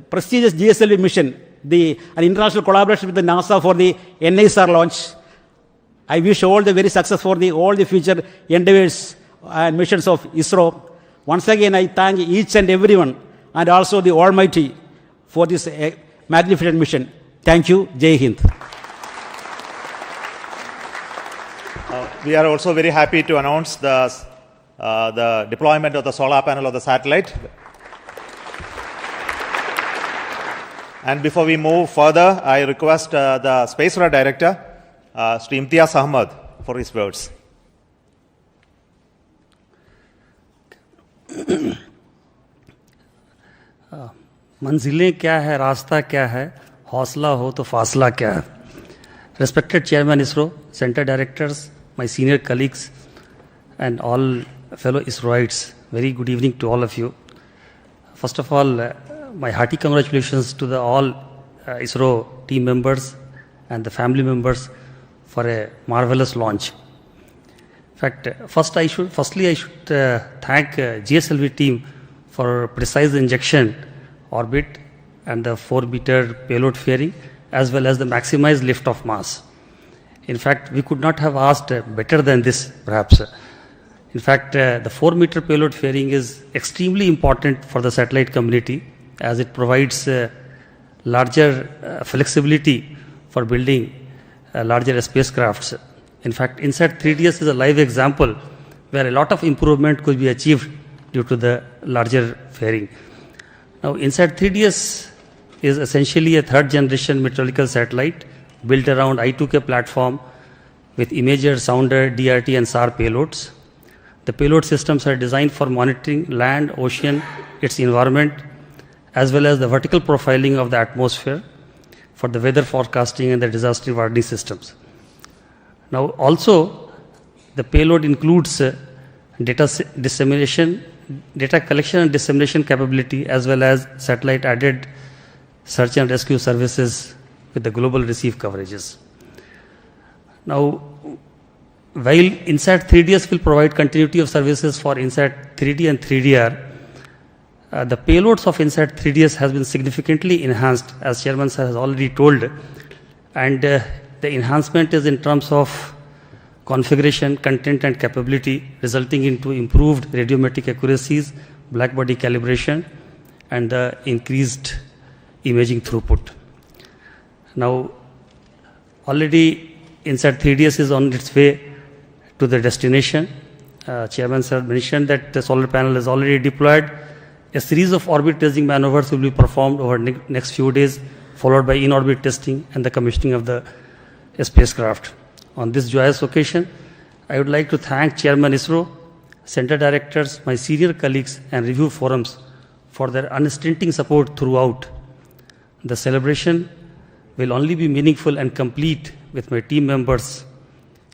L: prestigious GSLV mission, an international collaboration with the NASA for the NISR launch. I wish all the very success for all the future endeavors and missions of ISRO. Once again, I thank each and everyone, and also the Almighty, for this magnificent mission. Thank you. Jai Hind.
M: We are also very happy to announce the deployment of the solar panel of the satellite. And before we move further, I request the Space Radar Director, Sri Imtiaz Ahmad, for his words.
N: मंजिलें क्या है, रास्ता क्या है, हौसला हो तो फासला क्या है. Respected Chairman ISRO, Center Directors, my senior colleagues, and all fellow ISROites, very good evening to all of you. First of all, my hearty congratulations to all ISRO team members and the family members for a marvelous launch. In fact, firstly I should thank GSLV team for precise injection orbit and the 4-meter payload fairing, as well as the maximized lift of mass. In fact, we could not have asked better than this, perhaps. In fact, the 4-meter payload fairing is extremely important for the satellite community, as it provides larger flexibility for building larger spacecrafts. In fact, INSAT-3DS is a live example where a lot of improvement could be achieved due to the larger fairing. Now, INSAT-3DS is essentially a third-generation meteorological satellite built around I2K platform with imager, sounder, DRT, and SAR payloads. The payload systems are designed for monitoring land, ocean, its environment, as well as the vertical profiling of the atmosphere for the weather forecasting and the disaster warning systems. Now, also, the payload includes data collection and dissemination capability, as well as satellite-added search and rescue services with the global receive coverages. Now, while INSAT-3DS will provide continuity of services for INSAT-3D and 3DR, the payloads of INSAT-3DS has been significantly enhanced, as Chairman Sir has already told, and the enhancement is in terms of configuration, content, and capability, resulting into improved radiometric accuracies, blackbody calibration, and the increased imaging throughput. Now, already INSAT-3DS is on its way to the destination. Chairman Sir mentioned that the solar panel is already deployed. A series of orbit testing maneuvers will be performed over next few days, followed by in-orbit testing and the commissioning of the spacecraft. On this joyous occasion, I would like to thank Chairman ISRO, Center Directors, my senior colleagues, and review forums for their unstinting support throughout. The celebration will only be meaningful and complete with my team members,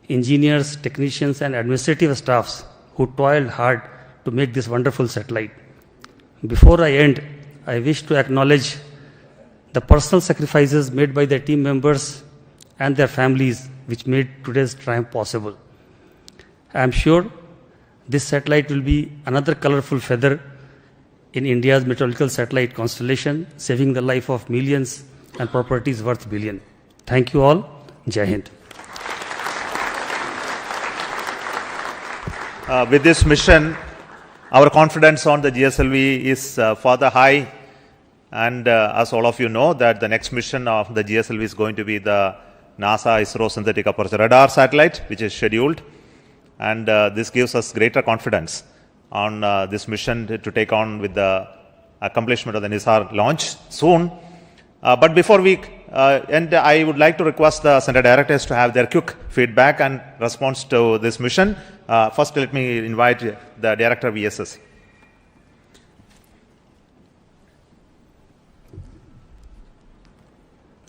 N: engineers, technicians, and administrative staffs who toiled hard to make this wonderful satellite. Before I end, I wish to acknowledge the personal sacrifices made by the team members and their families, which made today's triumph possible. I am sure this satellite will be another colorful feather in India's meteorological satellite constellation, saving the life of millions and properties worth billions. Thank you all. Jai Hind.
M: With this mission, our confidence on the GSLV is further high, and as all of you know, that the next mission of the GSLV is going to be the NASA ISRO synthetic aperture radar satellite, which is scheduled, and this gives us greater confidence on this mission to take on with the accomplishment of the NISAR launch soon. But before we end, I would like to request the Center Directors to have their quick feedback and response to this mission. First, let me invite the Director of ESSC.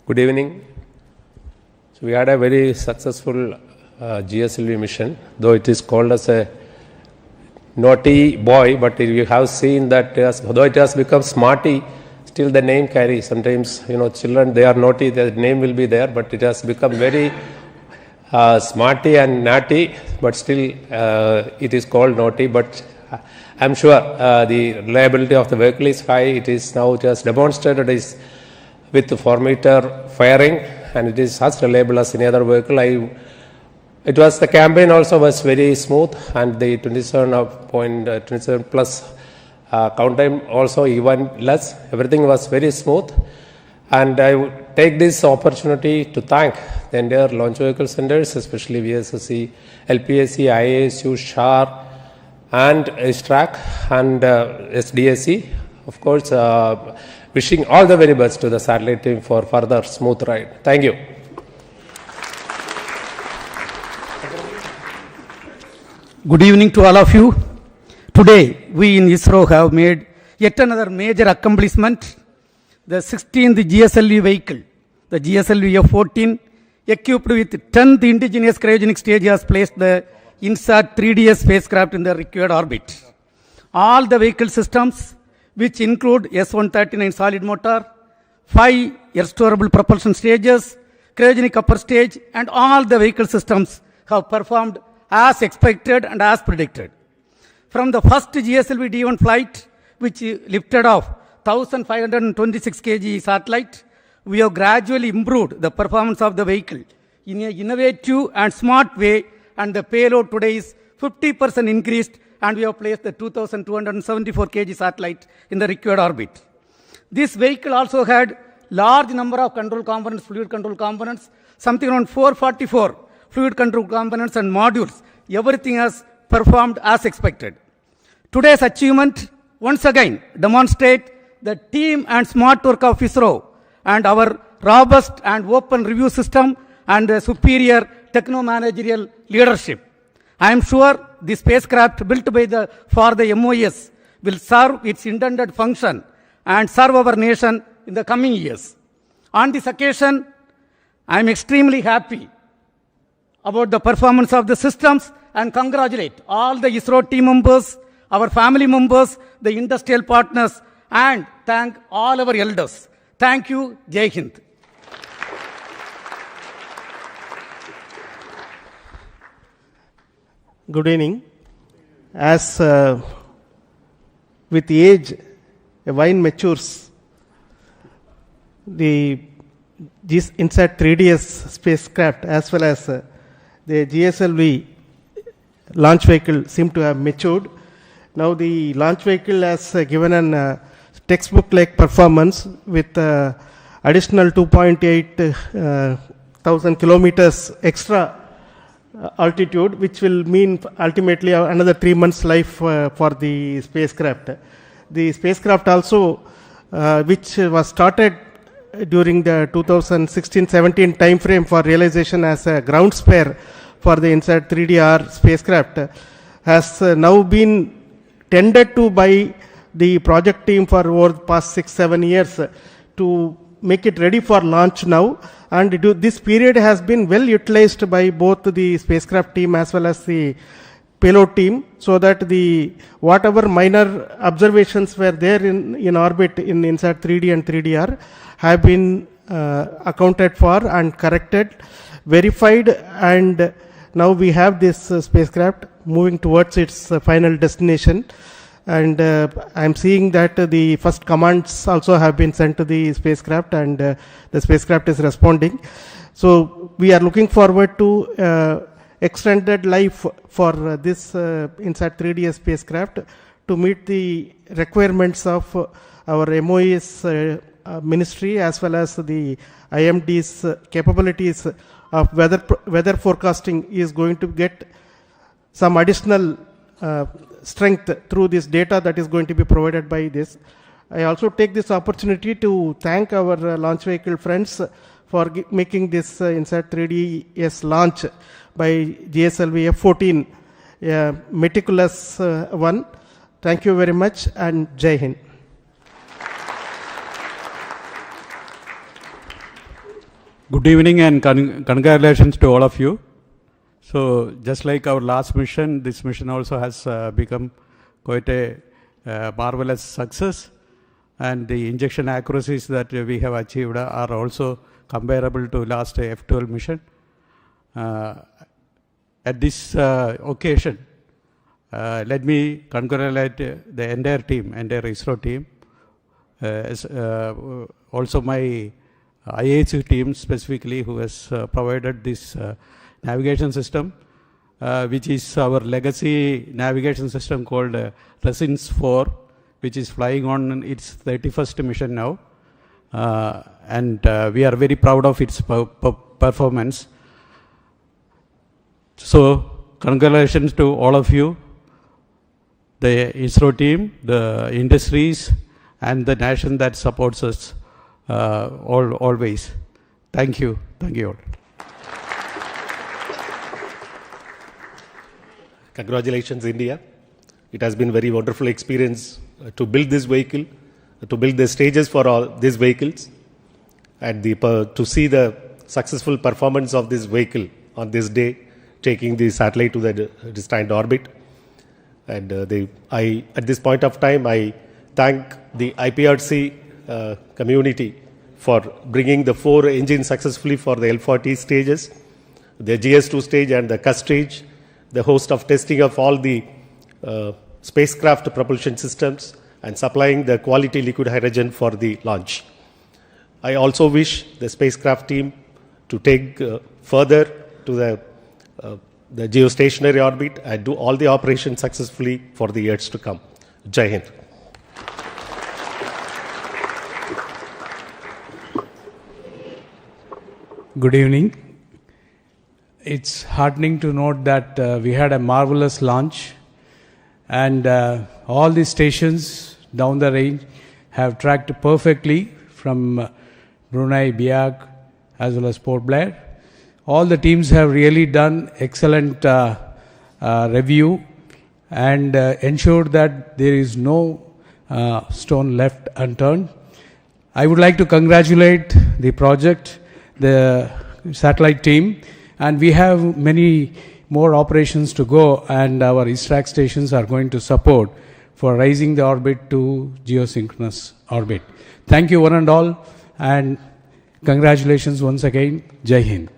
O: Good evening. So we had a very successful GSLV mission, though it is called as a naughty boy, but you have seen that though it has become smarty, still the name carries. Sometimes, children, they are naughty, the name will be there, but it has become very smarty and naughty, but still it is called naughty. But I'm sure the reliability of the vehicle is high. It is now just demonstrated is with the 4-meter firing, and it is as reliable as any other vehicle. The campaign also was very smooth, and the 27 plus count time also even less. Everything was very smooth, and I would take this opportunity to thank the entire launch vehicle centers, especially VSSC, LPSC, IASU, SHAR, and STRAC and SDSC. Of course, wishing all the very best to the satellite team for further smooth ride. Thank you.
P: Good evening to all of you. Today, we in ISRO have made yet another major accomplishment. The 16th GSLV vehicle, the GSLV-F14, equipped with 10th indigenous cryogenic stage, has placed the INSAT-3DS spacecraft in the required orbit. All the vehicle systems, which include S-139 solid motor, 5 air-storable propulsion stages, cryogenic upper stage, and all the vehicle systems have performed as expected and as predicted. From the first GSLV D1 flight, which lifted off 1,526 kg satellite, we have gradually improved the performance of the vehicle in an innovative and smart way, and the payload today is 50% increased, and we have placed the 2,274 kg satellite in the required orbit. This vehicle also had large number of control components, fluid control components, something around 444 fluid control components and modules. Everything has performed as expected. Today's achievement once again demonstrate the team and smart work of ISRO and our robust and open review system and the superior techno-managerial leadership. I am sure the spacecraft built by for the MOS will serve its intended function and serve our nation in the coming years. On this occasion, I am extremely happy about the performance of the systems and congratulate all the ISRO team members, our family members, the industrial partners, and thank all our elders. Thank you. Jai Hind.
Q: Good evening. As with age, a wine matures. The INSAT-3DS spacecraft as well as the GSLV launch vehicle seem to have matured. Now the launch vehicle has given an textbook-like performance with additional 2.8 thousand kilometers extra altitude, which will mean ultimately another 3 months life for the spacecraft. The spacecraft also, which was started during the 2016-17 time frame for realization as a ground spare for the INSAT-3DR spacecraft, has now been tended to by the project team for over the past 6-7 years to make it ready for launch now. And this period has been well utilized by both the spacecraft team as well as the payload team, so that the whatever minor observations were there in orbit in INSAT-3D and 3DR have been accounted for and corrected, verified, and now we have this spacecraft moving towards its final destination. And I am seeing that the first commands also have been sent to the spacecraft, and the spacecraft is responding. So we are looking forward to extended life for this INSAT-3DS spacecraft to meet the requirements of our MOE's ministry as well as the IMD's capabilities of weather forecasting is going to get some additional strength through this data that is going to be provided by this. I also take this opportunity to thank our launch vehicle friends for making this INSAT-3DS launch by GSLV-F14 a meticulous one. Thank you very much, and Jai Hind.
R: Good evening and congratulations to all of you. So just like our last mission, this mission also has become quite a marvelous success, and the injection accuracies that we have achieved are also comparable to last F12 mission. At this occasion, let me congratulate the entire team, entire ISRO team, also my IASU team specifically, who has provided this navigation system, which is our legacy navigation system called Resins 4, which is flying on its 31st mission now. And we are very proud of its performance. So, congratulations to all of you, the ISRO team, the industries, and the nation that supports us always. Thank you. Thank you all.
S: Congratulations, India. It has been a very wonderful experience to build this vehicle, to build the stages for all these vehicles, and to see the successful performance of this vehicle on this day, taking the satellite to the destined orbit. And at this point of time, I thank the IPRC community for bringing the 4 engines successfully for the L40 stages, the GS2 stage and the CUS stage, the host of testing of all the spacecraft propulsion systems, and supplying the quality liquid hydrogen for the launch. I also wish the spacecraft team to take further to the geostationary orbit and do all the operations successfully for the years to come. Jai Hind.
R: Good evening. It's heartening to note that we had a marvelous launch, and all the stations down the range have tracked perfectly from Brunei, Biak, as well as Port Blair. All the teams have really done excellent review and ensured that there is no stone left unturned. I would like to congratulate the project, the satellite team, and we have many more operations to go, and our ISRAC stations are going to support for raising the orbit to geosynchronous orbit. Thank you one and all, and congratulations once again. Jai Hind.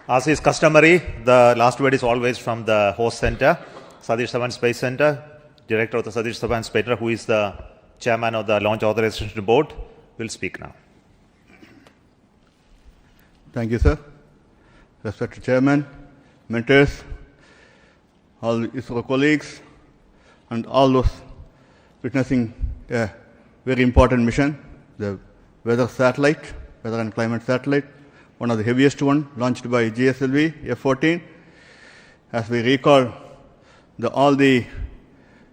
M: As is customary, the last word is always from the host center, Satish Dhawan Space Center, Director of the Satish Dhawan Space Center, who is the Chairman of the Launch Authorization Board, will speak now.
T: Thank you, sir. Respected Chairman, mentors, all ISRO colleagues, and all those witnessing a very important mission, the weather satellite, weather and climate satellite, one of the heaviest one, launched by GSLV-F14. As we recall, all the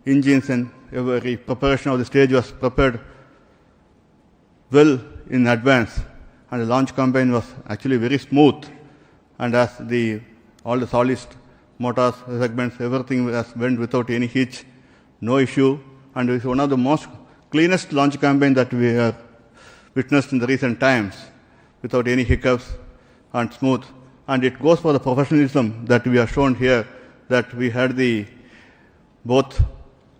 T: engines and every preparation of the stage was prepared well in advance, and the launch campaign was actually very smooth. And as all the solid motors, segments, everything went without any hitch, no issue, and it's one of the most cleanest launch campaign that we have witnessed in the recent times, without any hiccups and smooth. And it goes for the professionalism that we have shown here, that we had both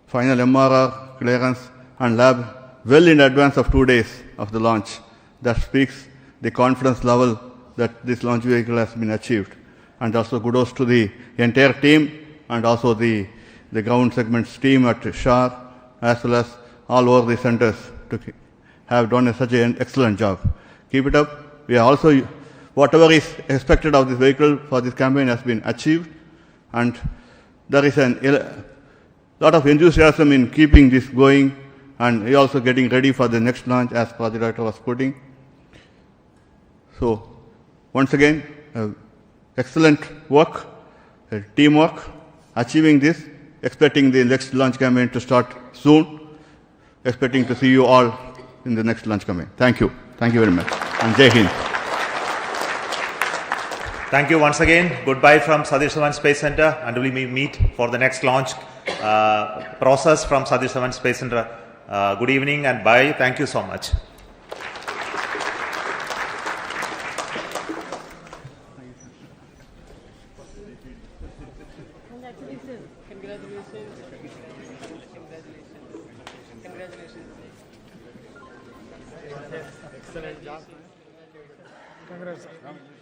T: final MRR, clearance, and lab well in advance of 2 days of the launch. That speaks the confidence level that this launch vehicle has been achieved. And also kudos to the entire team, and also the ground segments team at SHAR, as well as all over the centers, to have done such an excellent job. Keep it up. We are also, whatever is expected of this vehicle for this campaign has been achieved, and there is a lot of enthusiasm in keeping this going, and we are also getting ready for the next launch, as Project Director was putting. So, once again, excellent work, teamwork, achieving this, expecting the next launch campaign to start soon, expecting to see you all in the next launch campaign. Thank you. Thank you very much. And Jai Hind.
M: Thank you once again. Goodbye from Satish Dhawan Space Center, and we will meet for the next launch process from Satish Dhawan Space Center. Good evening and bye. Thank you so much.
B: Excellent job. Congrats.